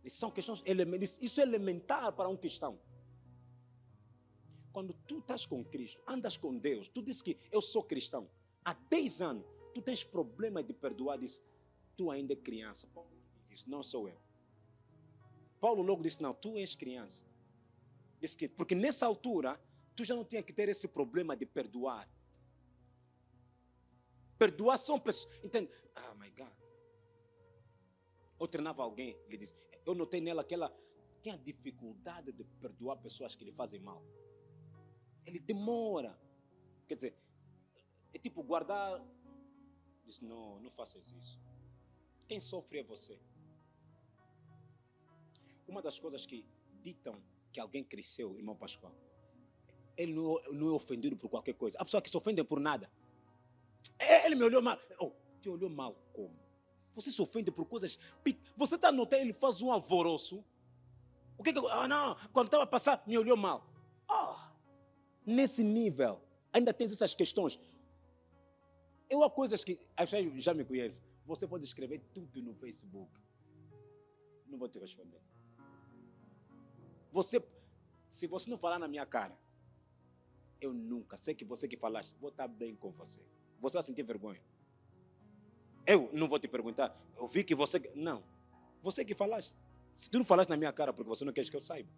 Speaker 1: Isso são questões elementares. Isso é elementar para um cristão. Quando tu estás com Cristo, andas com Deus, tu dizes que eu sou cristão. Há 10 anos, tu tens problema de perdoar, diz, tu ainda é criança. Paulo diz isso, não sou eu. Paulo logo disse, não, tu és criança. Diz que, porque nessa altura, tu já não tinha que ter esse problema de perdoar. Perdoar são pessoas, entende? Oh my God. Eu treinava alguém, ele disse, eu notei nela que ela tinha dificuldade de perdoar pessoas que lhe fazem mal. Ele demora. Quer dizer, é tipo guardar. Diz, não, não faças isso. Quem sofre é você. Uma das coisas que ditam que alguém cresceu, irmão Pascoal, ele não é ofendido por qualquer coisa. Há pessoas que se ofendem por nada. Ele me olhou mal. Oh, te olhou mal como? Você se ofende por coisas. Você está notando, ele faz um alvoroço. O que não, quando estava a passar, me olhou mal. Nesse nível, ainda tens essas questões. Há coisas que as pessoas já me conhecem. Você pode escrever tudo no Facebook. Não vou te responder. Se você não falar na minha cara, eu nunca, sei que você que falaste, vou estar bem com você. Você vai sentir vergonha. Eu não vou te perguntar, eu vi que você... Não, você que falaste. Se tu não falaste na minha cara porque você não quer que eu saiba,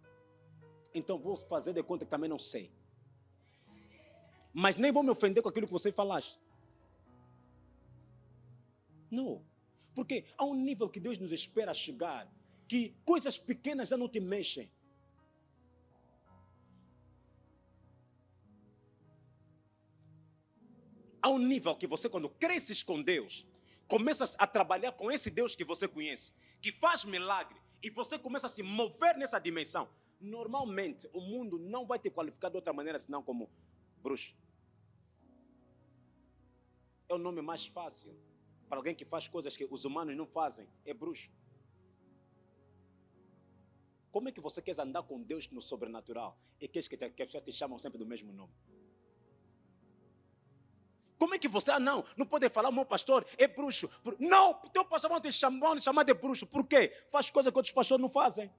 Speaker 1: então vou fazer de conta que também não sei. Mas nem vou me ofender com aquilo que você falaste. Não, porque há um nível que Deus nos espera chegar, que coisas pequenas já não te mexem. Há um nível que você, quando cresces com Deus, começas a trabalhar com esse Deus que você conhece, que faz milagre, e você começa a se mover nessa dimensão. Normalmente, o mundo não vai te qualificar de outra maneira, senão como bruxo. É o nome mais fácil para alguém que faz coisas que os humanos não fazem, é bruxo. Como é que você quer andar com Deus no sobrenatural e quer que as pessoas te chamam sempre do mesmo nome? Como é que você, não pode falar, o meu pastor é bruxo. Não, teu pastor vai te chamar de bruxo. Por quê? Faz coisas que outros pastores não fazem.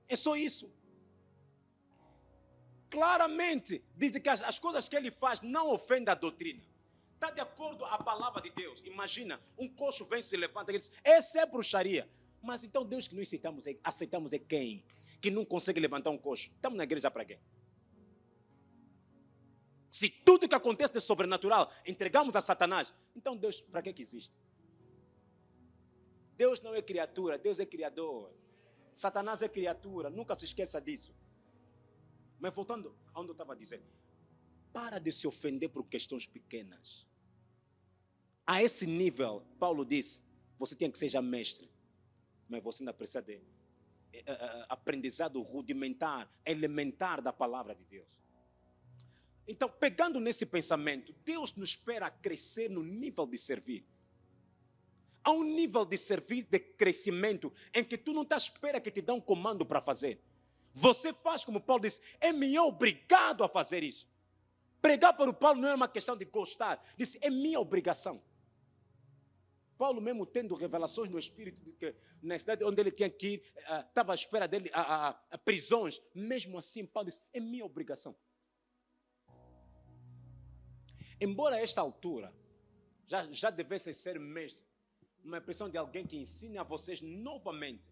Speaker 1: É só isso. Claramente, diz que as coisas que ele faz não ofendem a doutrina. Está de acordo com a palavra de Deus. Imagina, um coxo vem se levanta e diz, essa é bruxaria. Mas então Deus que não aceitamos é quem? Que não consegue levantar um coxo. Estamos na igreja para quê? Se tudo que acontece de sobrenatural entregamos a Satanás, então Deus para que existe? Deus não é criatura, Deus é criador. Satanás é criatura, nunca se esqueça disso. Mas voltando aonde eu estava a dizer, para de se ofender por questões pequenas. A esse nível, Paulo diz, você tem que ser já mestre, mas você ainda precisa de aprendizado rudimentar, elementar da palavra de Deus. Então, pegando nesse pensamento, Deus nos espera crescer no nível de servir. Há um nível de servir, de crescimento, em que tu não estás à espera que te dão um comando para fazer. Você faz como Paulo disse, é me obrigado a fazer isso. Pregar para o Paulo não é uma questão de gostar, disse, é minha obrigação. Paulo mesmo tendo revelações no Espírito, de que na cidade onde ele tinha que ir, estava à espera dele a prisões. Mesmo assim, Paulo disse, é minha obrigação. Embora a esta altura, já devessem ser mestres, uma impressão de alguém que ensine a vocês novamente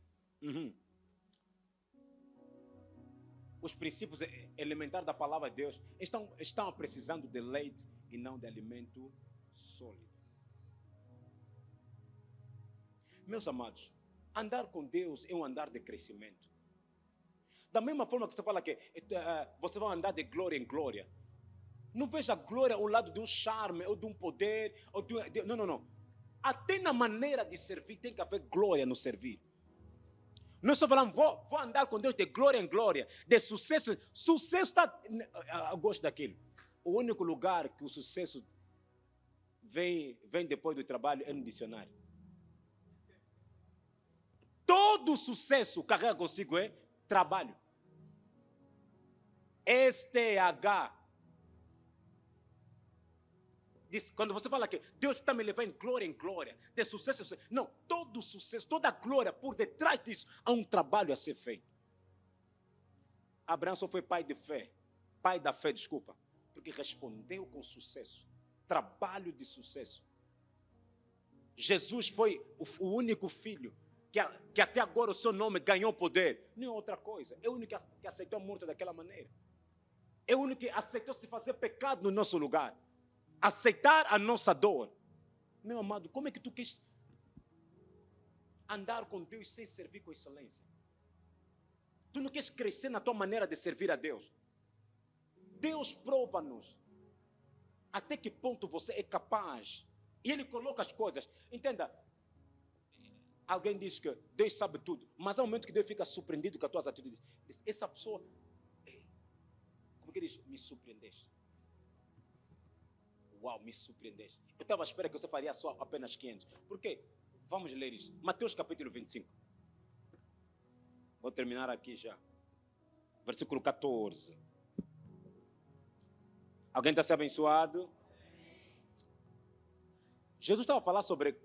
Speaker 1: os princípios elementares da palavra de Deus, estão precisando de leite e não de alimento sólido. Meus amados, andar com Deus é um andar de crescimento. Da mesma forma que você fala que você vai andar de glória em glória. Não veja a glória ao lado de um charme, ou de um poder, ou não. Até na maneira de servir tem que haver glória no servir. Nós só falamos, vou andar com Deus de glória em glória, de sucesso. Sucesso está... Eu gosto daquilo. O único lugar que o sucesso vem depois do trabalho é no dicionário. Todo sucesso carrega consigo trabalho. STH. Quando você fala que Deus está me levando em glória, de sucesso em sucesso. Não, todo sucesso, toda glória, por detrás disso, há um trabalho a ser feito. Abraão só foi pai da fé, porque respondeu com sucesso. Trabalho de sucesso. Jesus foi o único filho que até agora o seu nome ganhou poder. Não é outra coisa. É o único que aceitou a morte daquela maneira. É o único que aceitou se fazer pecado no nosso lugar. Aceitar a nossa dor. Meu amado, como é que tu queres andar com Deus sem servir com excelência? Tu não queres crescer na tua maneira de servir a Deus? Deus prova-nos até que ponto você é capaz. E Ele coloca as coisas. Entenda, alguém diz que Deus sabe tudo, mas há um momento que Deus fica surpreendido com as tuas atitudes. Diz, essa pessoa, como que diz? Me surpreendeste. Uau, me surpreendeste. Eu estava à espera que você faria só apenas 500. Por quê? Vamos ler isso. Mateus capítulo 25. Vou terminar aqui já. Versículo 14. Alguém está sendo abençoado? Jesus estava a falar sobre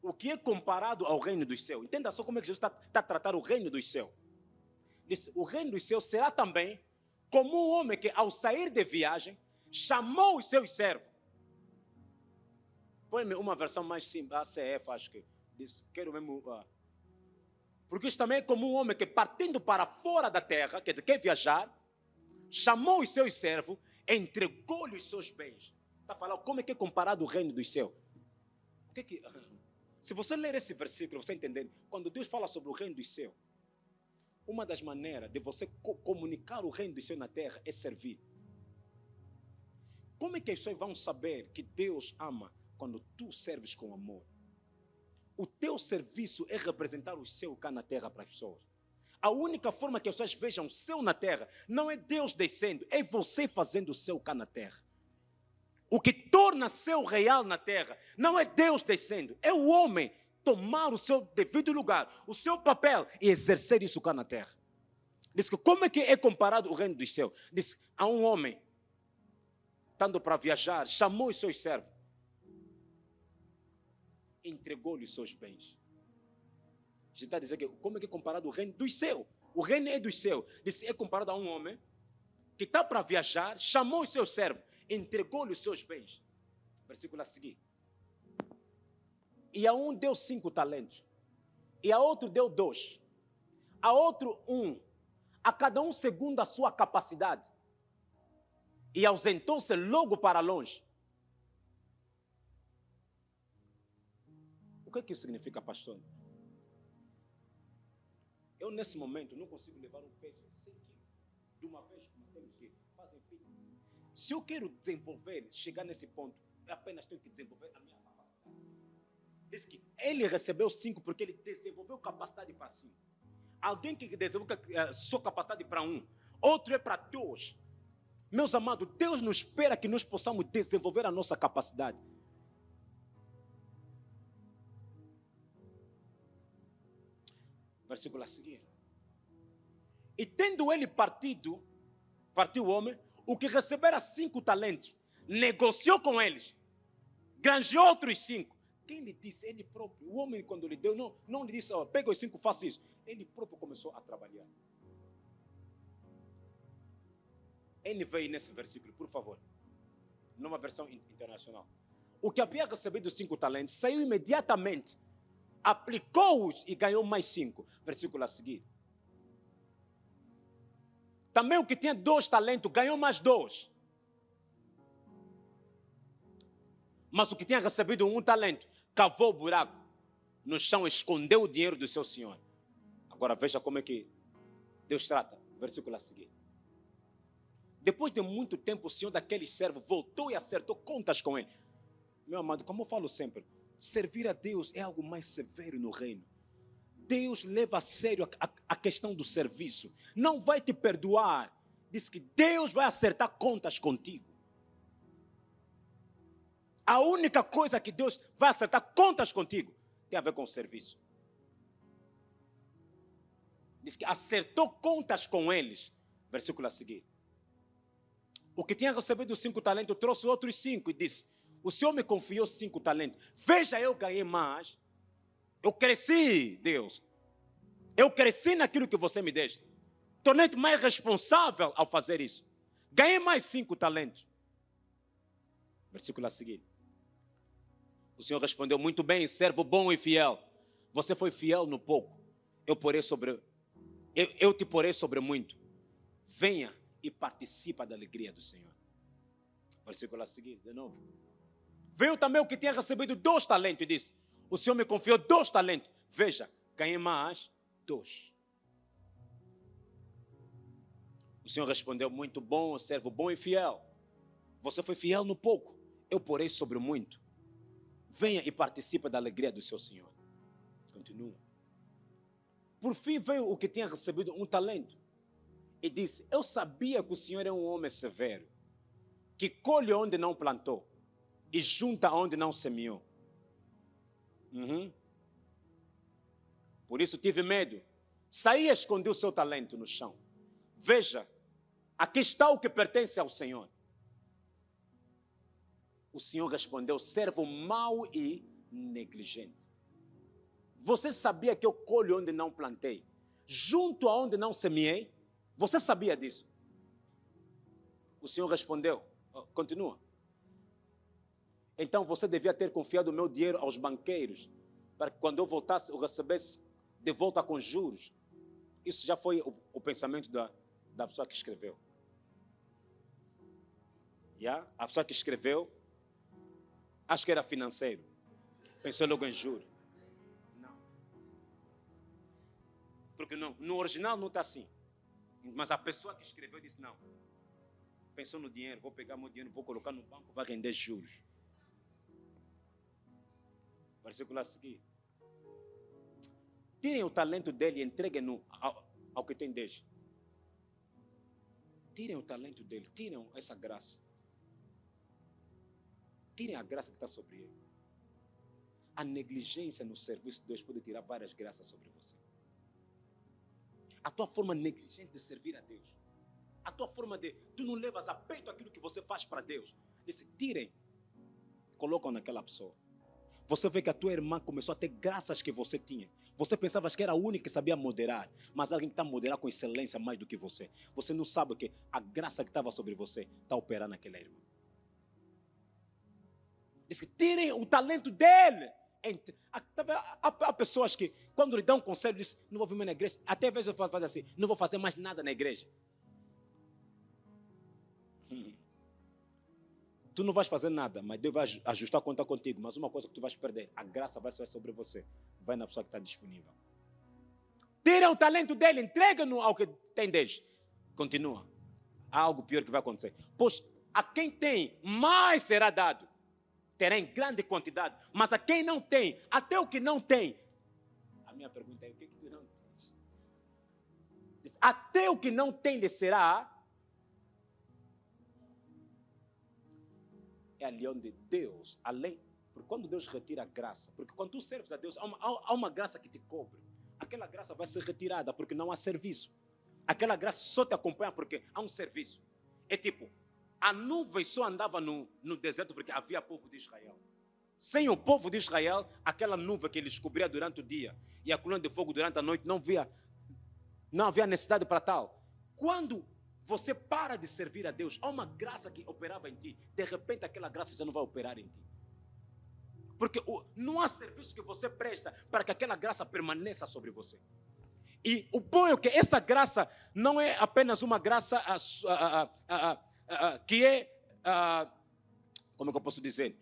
Speaker 1: o que é comparado ao reino dos céus. Entenda só como é que Jesus está a tratar o reino dos céus. Diz, o reino dos céus será também como um homem que, ao sair de viagem, chamou os seus servos. Põe-me uma versão mais simples, ACF, acho que. Diz, quero mesmo. Porque isso também é como um homem que, partindo para fora da terra, quer dizer, quer viajar, chamou os seus servos, entregou-lhe os seus bens. Está falando como é que é comparado o reino dos céus. Se você ler esse versículo, você entender, quando Deus fala sobre o reino dos céus, uma das maneiras de você comunicar o reino dos céus na terra é servir. Como é que as pessoas vão saber que Deus ama quando tu serves com amor? O teu serviço é representar o céu cá na terra para as pessoas. A única forma que as pessoas vejam o céu na terra não é Deus descendo, é você fazendo o céu cá na terra. O que torna céu real na terra não é Deus descendo, é o homem tomar o seu devido lugar, o seu papel e exercer isso cá na terra. Diz que como é que é comparado o reino dos céus? Diz, há um homem, estando para viajar, chamou os seus servos, entregou-lhe os seus bens. A gente está dizendo que como é que é comparado o reino dos céus? O reino é dos céus. Diz, é comparado a um homem que está para viajar, chamou os seus servos, entregou-lhe os seus bens. Versículo a seguir. E a um deu 5 talentos, e a outro deu 2, a outro 1, a cada um segundo a sua capacidade. E ausentou-se logo para longe. O que isso significa, pastor? Eu, nesse momento, não consigo levar um peso de 100 quilos de uma vez, como aqueles que fazem fitness. Se eu quero desenvolver, chegar nesse ponto, eu apenas tenho que desenvolver a minha capacidade. Diz que ele recebeu 5 porque ele desenvolveu capacidade para 5. Alguém que desenvolveu sua capacidade para 1, outro é para 2. Meus amados, Deus não espera que nós possamos desenvolver a nossa capacidade. Versículo a seguir. E tendo ele partiu o homem, o que recebera 5 talentos, negociou com eles, granjeou outros 5. Quem lhe disse? Ele próprio. O homem, quando lhe deu, não lhe disse, pega os 5, faça isso. Ele próprio começou a trabalhar. NVI nesse versículo, por favor. Numa versão internacional. O que havia recebido 5 talentos, saiu imediatamente, aplicou-os e ganhou mais 5. Versículo a seguir. Também o que tinha 2 talentos, ganhou mais 2. Mas o que tinha recebido 1 talento, cavou o buraco no chão, escondeu o dinheiro do seu senhor. Agora veja como é que Deus trata. Versículo a seguir. Depois de muito tempo, o senhor daquele servo voltou e acertou contas com ele. Meu amado, como eu falo sempre, servir a Deus é algo mais severo no reino. Deus leva a sério a questão do serviço. Não vai te perdoar. Diz que Deus vai acertar contas contigo. A única coisa que Deus vai acertar contas contigo tem a ver com o serviço. Diz que acertou contas com eles. Versículo a seguir. O que tinha recebido 5 talentos trouxe outros 5 e disse: o Senhor me confiou 5 talentos. Veja, eu ganhei mais. Eu cresci, Deus. Eu cresci naquilo que você me deste. Tornei-te mais responsável ao fazer isso. Ganhei mais 5 talentos. Versículo a seguir. O Senhor respondeu: muito bem, servo bom e fiel. Você foi fiel no pouco. Eu te porei sobre muito. Venha e participa da alegria do Senhor. Versículo a seguir, de novo. Veio também o que tinha recebido 2 talentos e disse: o Senhor me confiou 2 talentos. Veja, ganhei mais 2. O Senhor respondeu: muito bom, servo bom e fiel. Você foi fiel no pouco. Eu porei sobre o muito. Venha e participa da alegria do seu Senhor. Continua. Por fim veio o que tinha recebido 1 talento e disse: eu sabia que o Senhor é um homem severo, que colhe onde não plantou e junta onde não semeou. Por isso tive medo. Saí e escondi o seu talento no chão. Veja, aqui está o que pertence ao Senhor. O Senhor respondeu: servo mau e negligente. Você sabia que eu colho onde não plantei, junto aonde não semeei? Você sabia disso? O Senhor respondeu, continua. Então você devia ter confiado o meu dinheiro aos banqueiros, para que quando eu voltasse, eu recebesse de volta com juros. Isso já foi o pensamento da pessoa que escreveu. A pessoa que escreveu, acho que era financeiro. Pensou logo em juros. Não. Porque no original não está assim. Mas a pessoa que escreveu disse: não. Pensou no dinheiro, vou pegar meu dinheiro, vou colocar no banco, vai render juros. Versículo a seguir. Tirem o talento dele e entreguem-no ao que tem 10. Tirem o talento dele, tirem essa graça. Tirem a graça que está sobre ele. A negligência no serviço de Deus pode tirar várias graças sobre você. A tua forma negligente de servir a Deus. A tua forma de... Tu não levas a peito aquilo que você faz para Deus. Disse: tirem. Colocam naquela pessoa. Você vê que a tua irmã começou a ter graças que você tinha. Você pensava que era a única que sabia moderar. Mas alguém que está a moderar com excelência mais do que você. Você não sabe que a graça que estava sobre você está operando naquela irmã. Diz que tirem o talento dele. Há pessoas que, quando lhe dão um conselho, dizem: não vou vir mais na igreja. Até às vezes eu faço assim: não vou fazer mais nada na igreja. Tu não vais fazer nada, mas Deus vai ajustar a conta contigo. Mas uma coisa que tu vais perder: a graça vai ser sobre você. Vai na pessoa que está disponível. Tira o talento dele, entrega-no ao que tem 10. Continua. Há algo pior que vai acontecer. Pois a quem tem, mais será dado. Terá em grande quantidade. Mas a quem não tem, até o que não tem. A minha pergunta é: o que tu não tens? Diz: até o que não tem lhe será. É ali onde Deus, além, porque quando Deus retira a graça, porque quando tu serves a Deus, há uma graça que te cobre, aquela graça vai ser retirada porque não há serviço. Aquela graça só te acompanha porque há um serviço. É tipo, a nuvem só andava no deserto porque havia povo de Israel. Sem o povo de Israel, aquela nuvem que eles cobriam durante o dia e a coluna de fogo durante a noite, não havia necessidade para tal. Quando você para de servir a Deus, há uma graça que operava em ti. De repente aquela graça já não vai operar em ti. Porque não há serviço que você presta para que aquela graça permaneça sobre você. E o bom é que essa graça não é apenas uma graça que é, como é que eu posso dizer?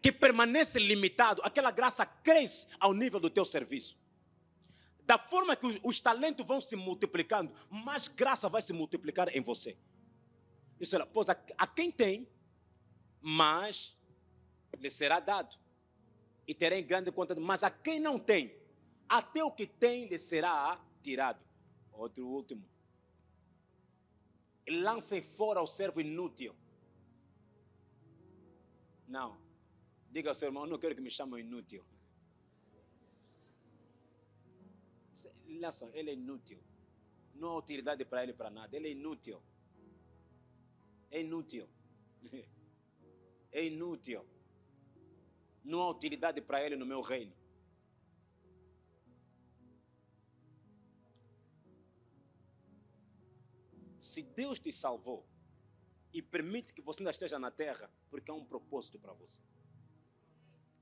Speaker 1: Que permanece limitado. Aquela graça cresce ao nível do teu serviço. Da forma que os talentos vão se multiplicando, mais graça vai se multiplicar em você. Isso é, pois a quem tem, mais lhe será dado. E terá em grande quantidade. Mas a quem não tem, até o que tem lhe será tirado. Outro último. Lancem fora o servo inútil. Não. Diga ao seu irmão, não quero que me chamem inútil. Ele é inútil. Não há utilidade para ele para nada. Ele é inútil. É inútil. É inútil. Não há utilidade para ele no meu reino. Se Deus te salvou e permite que você ainda esteja na terra, porque há um propósito para você.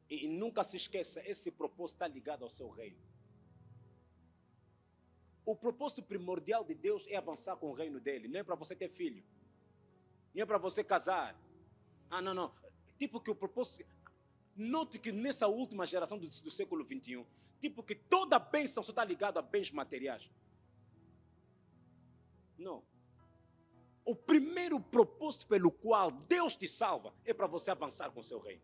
Speaker 1: E nunca se esqueça, esse propósito está ligado ao seu reino. O propósito primordial de Deus é avançar com o reino dele. Não é para você ter filho. Não é para você casar. Não. Tipo que o propósito... Note que nessa última geração do século XXI, tipo que toda a bênção só está ligada a bens materiais. Não. O primeiro propósito pelo qual Deus te salva é para você avançar com o seu reino.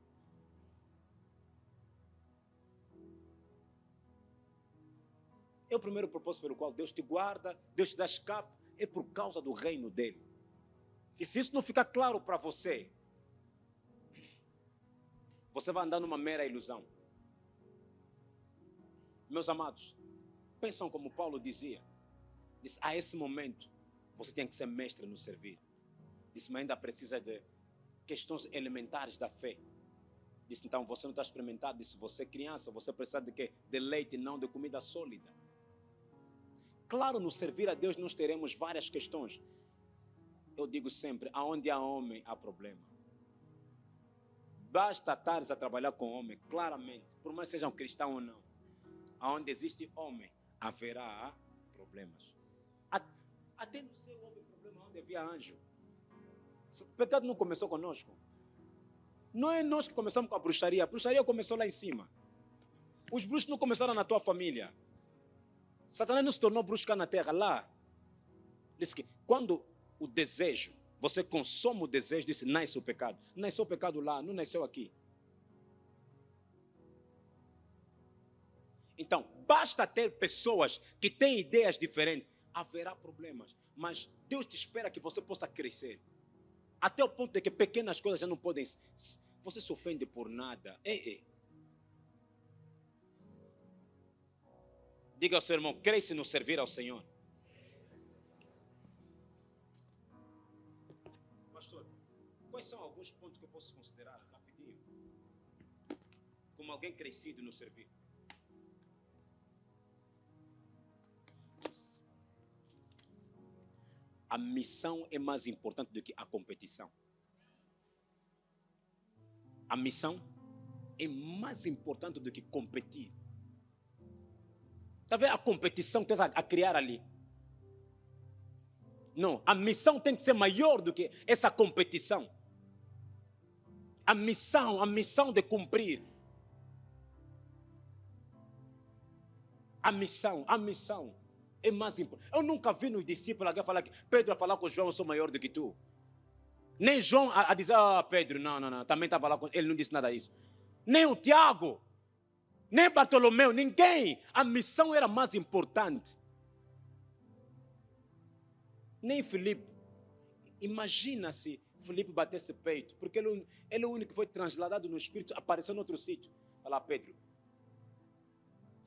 Speaker 1: É o primeiro propósito pelo qual Deus te guarda, Deus te dá escape, é por causa do reino dele. E se isso não ficar claro para você, você vai andar numa mera ilusão. Meus amados, pensam como Paulo dizia. Disse, a esse momento, você tem que ser mestre no servir. Disse, mas ainda precisa de questões elementares da fé. Disse, então você não está experimentado. Disse, você é criança, você precisa de quê? De leite, não de comida sólida. Claro, no servir a Deus nós teremos várias questões. Eu digo sempre, aonde há homem, há problema. Basta estares a trabalhar com homem, claramente, por mais que seja um cristão ou não. Aonde existe homem, haverá problemas. Até no céu houve problema onde havia anjo. O pecado não começou conosco. Não é nós que começamos com a bruxaria. A bruxaria começou lá em cima. Os bruxos não começaram na tua família. Satanás não se tornou bruxo cá na terra, lá. Diz que quando o desejo, você consome o desejo, disse, nasce o pecado. Nasceu o pecado lá, não nasceu aqui. Então, basta ter pessoas que têm ideias diferentes. Haverá problemas. Mas Deus te espera que você possa crescer. Até o ponto de que pequenas coisas já não podem... Você se ofende por nada. Diga ao seu irmão, cresce no servir ao Senhor. Pastor, quais são alguns pontos que eu posso considerar rapidinho como alguém crescido no servir? A missão é mais importante do que a competição. A missão é mais importante do que competir. Está vendo a competição que está a criar ali? Não, a missão tem que ser maior do que essa competição. A missão de cumprir. A missão é mais importante. Eu nunca vi nos discípulos alguém falar que Pedro a falar com João, eu sou maior do que tu. Nem João a dizer, Pedro, não, também estava lá com ele, não disse nada disso. Nem o Tiago, nem Bartolomeu, ninguém. A missão era mais importante. Nem Filipe. Imagina se Filipe batesse peito, porque ele é o único que foi transladado no Espírito, apareceu em outro sítio. Fala, Pedro,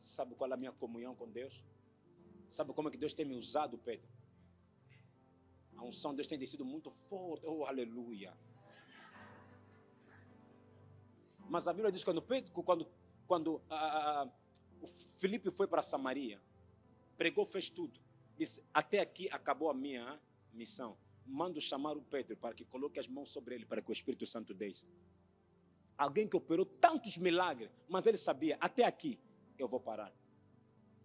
Speaker 1: Sabe qual é a minha comunhão com Deus? Sabe como é que Deus tem me usado, Pedro? A unção de Deus tem sido muito forte. Oh, aleluia. Mas a Bíblia diz que quando o Filipe foi para Samaria, pregou, fez tudo. Disse, até aqui acabou a minha missão. Mando chamar o Pedro para que coloque as mãos sobre ele, para que o Espírito Santo desça. Alguém que operou tantos milagres, mas ele sabia, até aqui eu vou parar.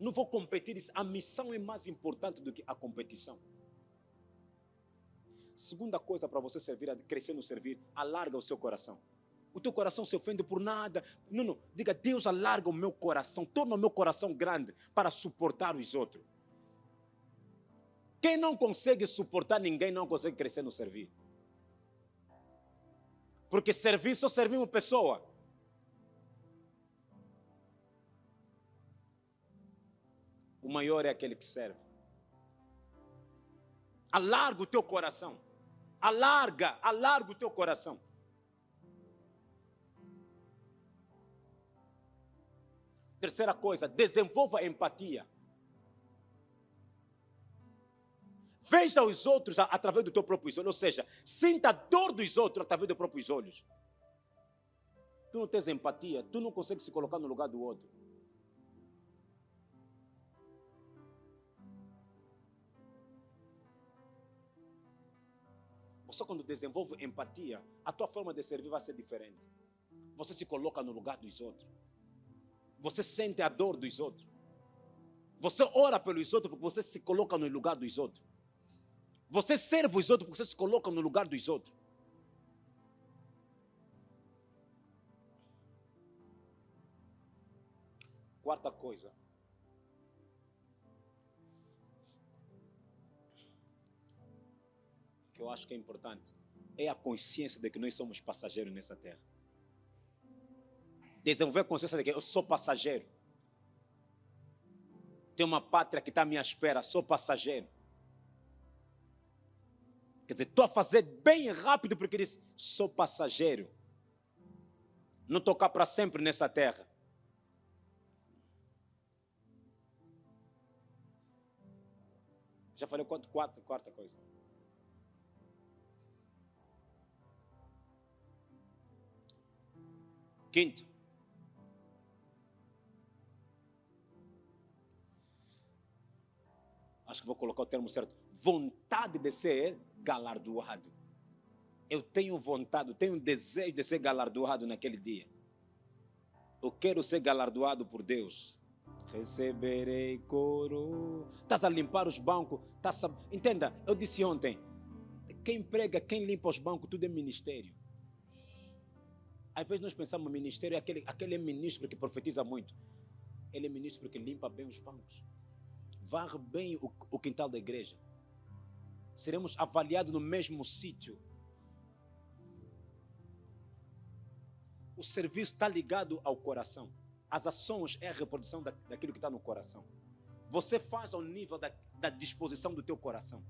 Speaker 1: Não vou competir. A missão é mais importante do que a competição. Segunda coisa para você servir, crescer no servir, alarga o seu coração. O teu coração se ofende por nada. Não. Diga, Deus, alarga o meu coração, torna o meu coração grande para suportar os outros. Quem não consegue suportar ninguém não consegue crescer no servir. Porque servir, só servimos pessoa. O maior é aquele que serve. Alarga o teu coração. Alarga o teu coração. Terceira coisa, desenvolva empatia. Veja os outros através do teu próprio olho. Ou seja, sinta a dor dos outros através dos próprios olhos. Tu não tens empatia, tu não consegues se colocar no lugar do outro. Só quando desenvolve empatia, a tua forma de servir vai ser diferente. Você se coloca no lugar dos outros. Você sente a dor dos outros. Você ora pelos outros porque você se coloca no lugar dos outros. Você serve os outros porque você se coloca no lugar dos outros. Quarta coisa. Que eu acho que é importante. É a consciência de que nós somos passageiros nessa terra. Desenvolver a consciência de que eu sou passageiro. Tem uma pátria que está à minha espera, sou passageiro. Quer dizer, estou a fazer bem rápido porque disse, sou passageiro. Não estou cá para sempre nessa terra. Já falei quanto? Quarta coisa. Quinto. Acho que vou colocar o termo certo. Vontade de ser galardoado. Eu tenho vontade, tenho desejo de ser galardoado naquele dia. Eu quero ser galardoado por Deus. Receberei coro. Estás a limpar os bancos. Entenda, eu disse ontem, quem prega, quem limpa os bancos, tudo é ministério. Às vezes nós pensamos que ministério é aquele ministro que profetiza muito. Ele é ministro porque limpa bem os bancos. Varre bem o quintal da igreja. Seremos avaliados no mesmo sítio. O serviço está ligado ao coração. As ações é a reprodução daquilo que está no coração. Você faz ao nível da disposição do teu coração.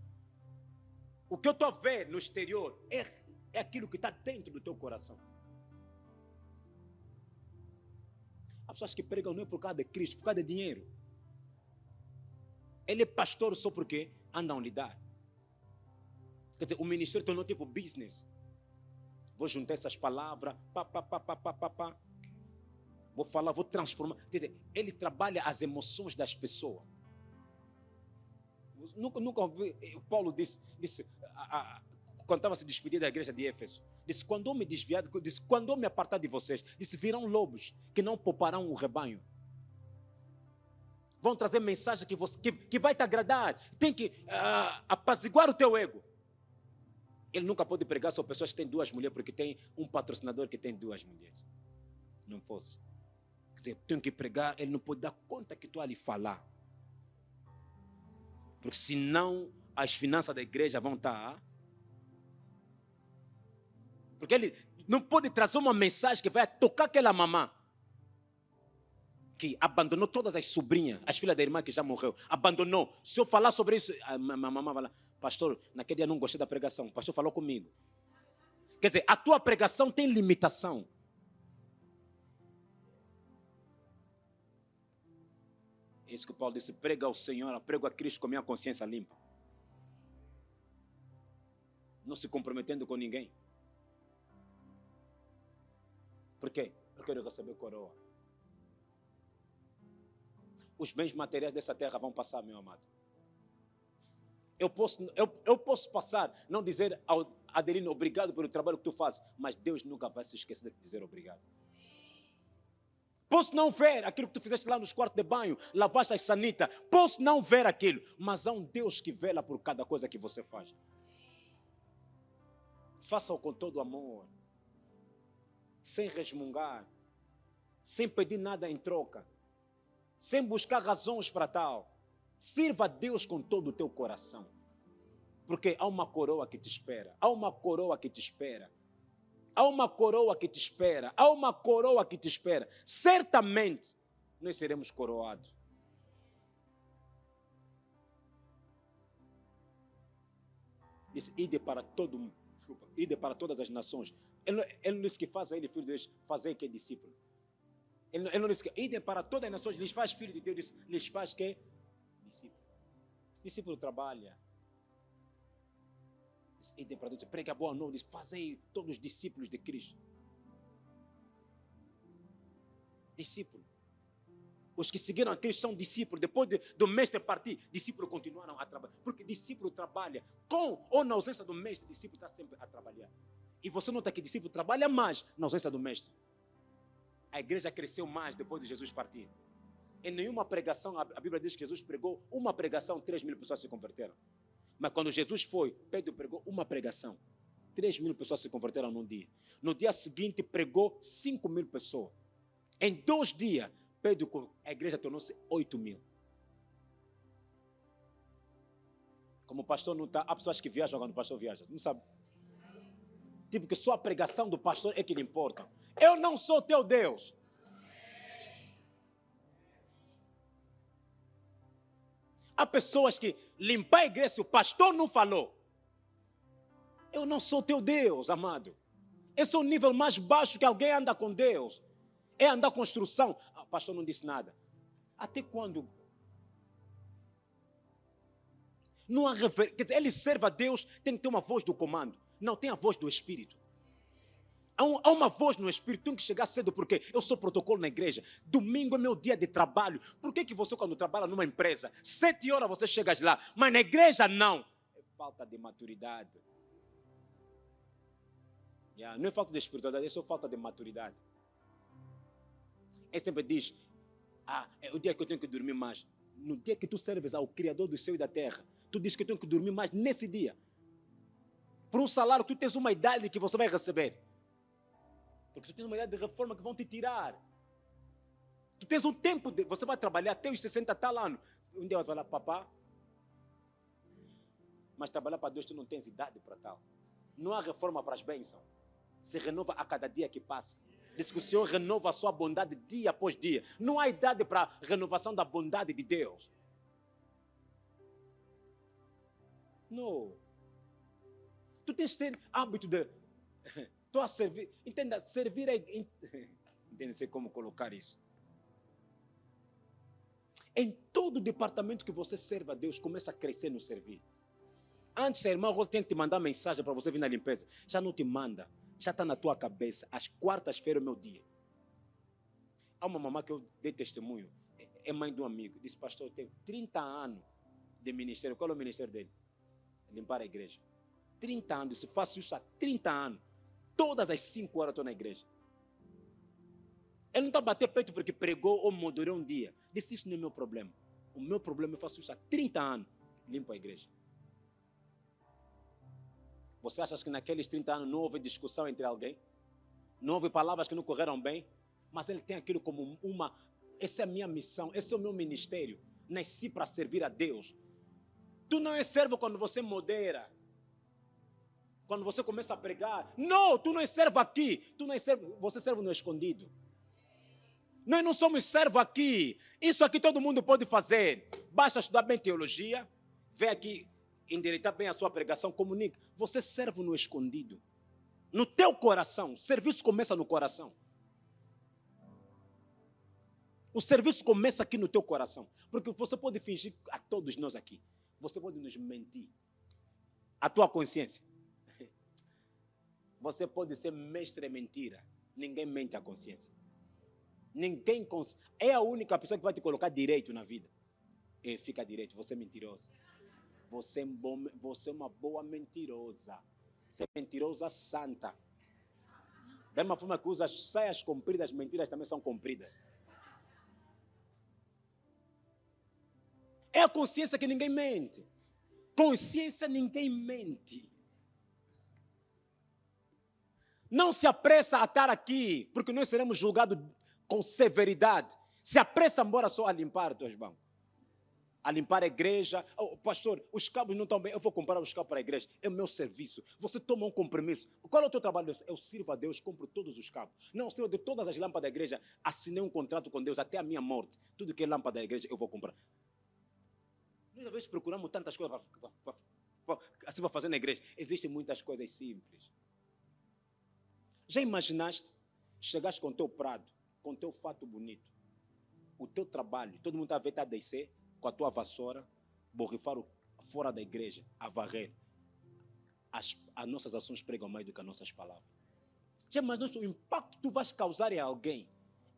Speaker 1: O que eu estou a ver no exterior é aquilo que está dentro do teu coração. As pessoas que pregam não é por causa de Cristo, por causa de dinheiro. Ele é pastor só porque andam a lidar. Quer dizer, o ministério tornou tipo business. Vou juntar essas palavras, vou falar, vou transformar. Quer dizer, ele trabalha as emoções das pessoas. Nunca ouvi, Paulo disse quando estava se despedindo da igreja de Éfeso, disse, quando eu me desviar, disse, quando eu me apartar de vocês, disse, virão lobos que não pouparão o rebanho. Vão trazer mensagem que vai te agradar. Tem que apaziguar o teu ego. Ele nunca pode pregar sobre pessoas que têm 2 mulheres, porque tem um patrocinador que tem 2 mulheres. Não posso. Quer dizer, tenho que pregar, ele não pode dar conta que estou ali falar. Porque senão as finanças da igreja vão estar. Porque ele não pode trazer uma mensagem que vai tocar aquela mamã que abandonou todas as sobrinhas, as filhas da irmã que já morreu. Abandonou. Se eu falar sobre isso, a mamãe vai lá, pastor, naquele dia não gostei da pregação. O pastor falou comigo. Quer dizer, a tua pregação tem limitação. É isso que Paulo disse, prega ao Senhor, prego a Cristo com a minha consciência limpa. Não se comprometendo com ninguém. Por quê? Eu quero receber coroa. Os bens materiais dessa terra vão passar, meu amado. Eu posso passar, não dizer ao Adelino obrigado pelo trabalho que tu fazes, mas Deus nunca vai se esquecer de te dizer obrigado. Posso não ver aquilo que tu fizeste lá nos quartos de banho, lavaste as sanitas. Posso não ver aquilo, mas há um Deus que vela por cada coisa que você faz. Faça-o com todo amor, sem resmungar, sem pedir nada em troca, sem buscar razões para tal. Sirva a Deus com todo o teu coração, porque há uma coroa que te espera, há uma coroa que te espera. Há uma coroa que te espera, há uma coroa que te espera. Certamente nós seremos coroados. Disse, ide para todo mundo, ide para todas as nações. Ele não disse que faça ele filho de Deus, fazer que é discípulo. Ele não disse que ide para todas as nações, lhes faz filho de Deus, lhes faz que é discípulo. Discípulo trabalha. Idem para Deus, prega a boa nova, diz, fazei todos os discípulos de Cristo. Discípulo. Os que seguiram a Cristo são discípulos. Depois do mestre partir, discípulos continuaram a trabalhar. Porque discípulo trabalha. Com ou na ausência do mestre, discípulo está sempre a trabalhar. E você nota que discípulo trabalha mais na ausência do mestre. A igreja cresceu mais depois de Jesus partir. Em nenhuma pregação, a Bíblia diz que Jesus pregou uma pregação, 3.000 pessoas se converteram. Mas quando Jesus foi, Pedro pregou uma pregação. 3.000 pessoas se converteram num dia. No dia seguinte, pregou 5.000 pessoas. Em 2 dias, a igreja tornou-se 8.000. Como o pastor não está, há pessoas que viajam quando o pastor viaja. Não sabe? Tipo que só a pregação do pastor é que lhe importa. Eu não sou teu Deus. Há pessoas que limpar a igreja, se o pastor não falou. Eu não sou teu Deus, amado. Esse é o nível mais baixo que alguém anda com Deus. É andar com instrução. O pastor não disse nada. Até quando? Não há reverência. Quer dizer, ele serve a Deus, tem que ter uma voz do comando. Não, tem a voz do Espírito. Há uma voz no Espírito, tem que chegar cedo, porque eu sou protocolo na igreja. Domingo é meu dia de trabalho. Por que você, quando trabalha numa empresa, 7 horas você chega lá, mas na igreja não? É falta de maturidade. Não é falta de espiritualidade, é só falta de maturidade. Ele sempre diz, é o dia que eu tenho que dormir mais. No dia que tu serves ao Criador do céu e da terra, tu diz que eu tenho que dormir mais nesse dia. Por um salário, tu tens uma idade que você vai receber. Porque tu tens uma idade de reforma que vão te tirar. Tu tens um tempo, você vai trabalhar até os 60 tal anos. Um dia vai falar, papá, mas trabalhar para Deus tu não tens idade para tal. Não há reforma para as bênçãos. Se renova a cada dia que passa. Diz que o Senhor renova a sua bondade dia após dia. Não há idade para a renovação da bondade de Deus. Não. Tu tens que ter hábito de... Estou a servir. Entenda, servir é... Entende, sei como colocar isso. Em todo departamento que você serve a Deus, começa a crescer no servir. Antes, a irmã tem que te mandar mensagem para você vir na limpeza. Já não te manda. Já está na tua cabeça. Às quartas-feiras é o meu dia. Há uma mamãe que eu dei testemunho. É mãe de um amigo. Disse, pastor, eu tenho 30 anos de ministério. Qual é o ministério dele? Limpar a igreja. 30 anos. Se faço isso há 30 anos. Todas as 5 horas estou na igreja. Ele não está a bater peito porque pregou ou moderou um dia. Disse, isso não é meu problema. O meu problema é que eu faço isso há 30 anos. Limpo a igreja. Você acha que naqueles 30 anos não houve discussão entre alguém? Não houve palavras que não correram bem? Mas ele tem aquilo como uma... Essa é a minha missão, esse é o meu ministério. Nasci para servir a Deus. Tu não és servo quando você modera. Quando você começa a pregar. Não, tu não és servo aqui. Tu não és servo, você é servo no escondido. Nós não somos servo aqui. Isso aqui todo mundo pode fazer. Basta estudar bem teologia. Vem aqui, endireitar bem a sua pregação, comunica. Você serve no escondido. No teu coração. Serviço começa no coração. O serviço começa aqui no teu coração. Porque você pode fingir a todos nós aqui. Você pode nos mentir. A tua consciência. Você pode ser mestre em mentira. Ninguém mente a consciência. Ninguém é a única pessoa que vai te colocar direito na vida. E fica direito, você é mentiroso. Você é uma boa mentirosa. Você é mentirosa santa. Da mesma forma que usa as saias compridas, mentiras também são compridas. É a consciência que ninguém mente. Consciência ninguém mente. Não se apressa a estar aqui, porque nós seremos julgados com severidade. Se apressa embora só a limpar teus bancos. A limpar a igreja. Oh, pastor, os cabos não estão bem, eu vou comprar os cabos para a igreja. É o meu serviço. Você toma um compromisso. Qual é o teu trabalho? Eu sirvo a Deus, compro todos os cabos. Não, eu sirvo de todas as lâmpadas da igreja. Assinei um contrato com Deus até a minha morte. Tudo que é lâmpada da igreja eu vou comprar. Nós às vezes procuramos tantas coisas assim para fazer na igreja. Existem muitas coisas simples. Já imaginaste? Chegaste com o teu prado, com o teu fato bonito, o teu trabalho, todo mundo está a ver, está a descer com a tua vassoura, borrifar fora da igreja, a varrer. As nossas ações pregam mais do que as nossas palavras. Já imaginaste o impacto que tu vais causar em alguém?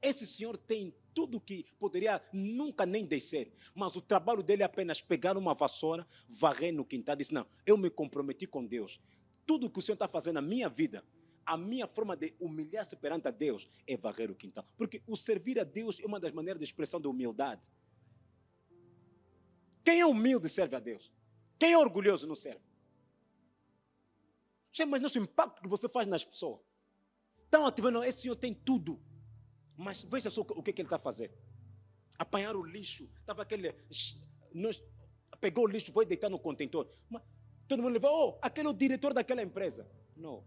Speaker 1: Esse senhor tem tudo que poderia nunca nem descer, mas o trabalho dele é apenas pegar uma vassoura, varrer no quintal e dizer, não, eu me comprometi com Deus. Tudo que o Senhor está fazendo na minha vida, a minha forma de humilhar-se perante a Deus é varrer o quintal. Porque o servir a Deus é uma das maneiras de expressão da humildade. Quem é humilde serve a Deus. Quem é orgulhoso não serve. Mas não é o impacto que você faz nas pessoas. Então, esse senhor tem tudo. Mas veja só o que ele está fazendo. Apanhar o lixo. Estava aquele... Pegou o lixo, foi deitar no contentor. Mas todo mundo levou, aquele é o diretor daquela empresa. Não.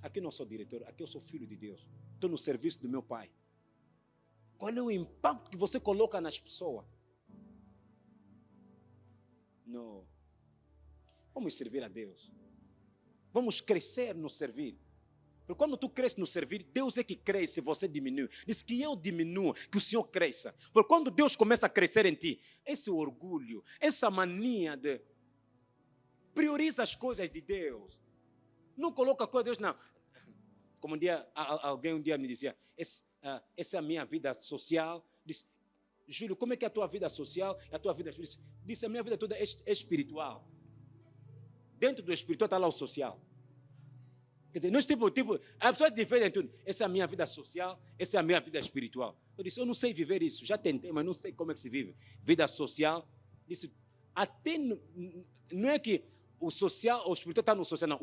Speaker 1: Aqui não sou diretor, aqui eu sou filho de Deus. Estou no serviço do meu pai. Qual é o impacto que você coloca nas pessoas? Não. Vamos servir a Deus. Vamos crescer no servir. Porque quando tu cresces no servir, Deus é que cresce, você diminui. Diz que eu diminuo, que o Senhor cresça. Porque quando Deus começa a crescer em ti, esse orgulho, essa mania de prioriza as coisas de Deus. Não coloca a coisa de Deus, não. Como alguém um dia me dizia, essa é a minha vida social. Disse, Júlio, como é que é a tua vida social? A tua vida, disse, a minha vida toda é espiritual. Dentro do espiritual está lá o social. Quer dizer, nós a pessoa é diferente em tudo. Essa é a minha vida social, essa é a minha vida espiritual. Eu disse, eu não sei viver isso. Já tentei, mas não sei como é que se vive. Vida social. Disse, até não é que o social, o espiritual está no social, não.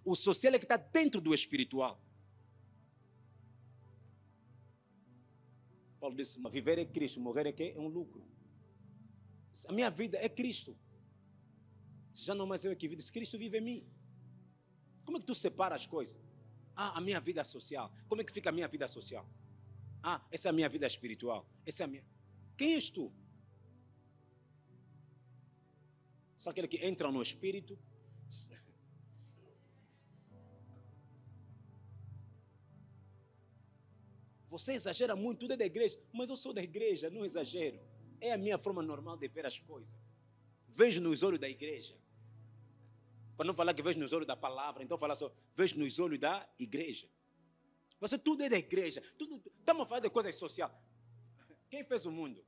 Speaker 1: O social é que está dentro do espiritual. Paulo disse, viver é Cristo, morrer é quê? É um lucro. A minha vida é Cristo. Já não mais eu que vivo, Cristo vive em mim. Como é que tu separa as coisas? A minha vida social. Como é que fica a minha vida social? Essa é a minha vida espiritual. Essa é a minha. Quem és tu? Só aquele que entra no espírito. Você exagera muito, tudo é da igreja. Mas eu sou da igreja, não exagero. É a minha forma normal de ver as coisas. Vejo nos olhos da igreja. Para não falar que vejo nos olhos da palavra, então falar só, vejo nos olhos da igreja. Você tudo é da igreja. Estamos a falar de coisas sociais. Quem fez o mundo?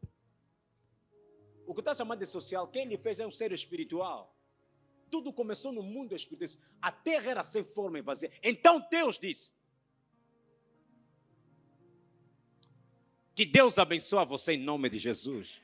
Speaker 1: O que está chamado de social, quem lhe fez é um ser espiritual. Tudo começou no mundo espiritual. A terra era sem forma e vazia. Então Deus disse. Que Deus abençoe você em nome de Jesus.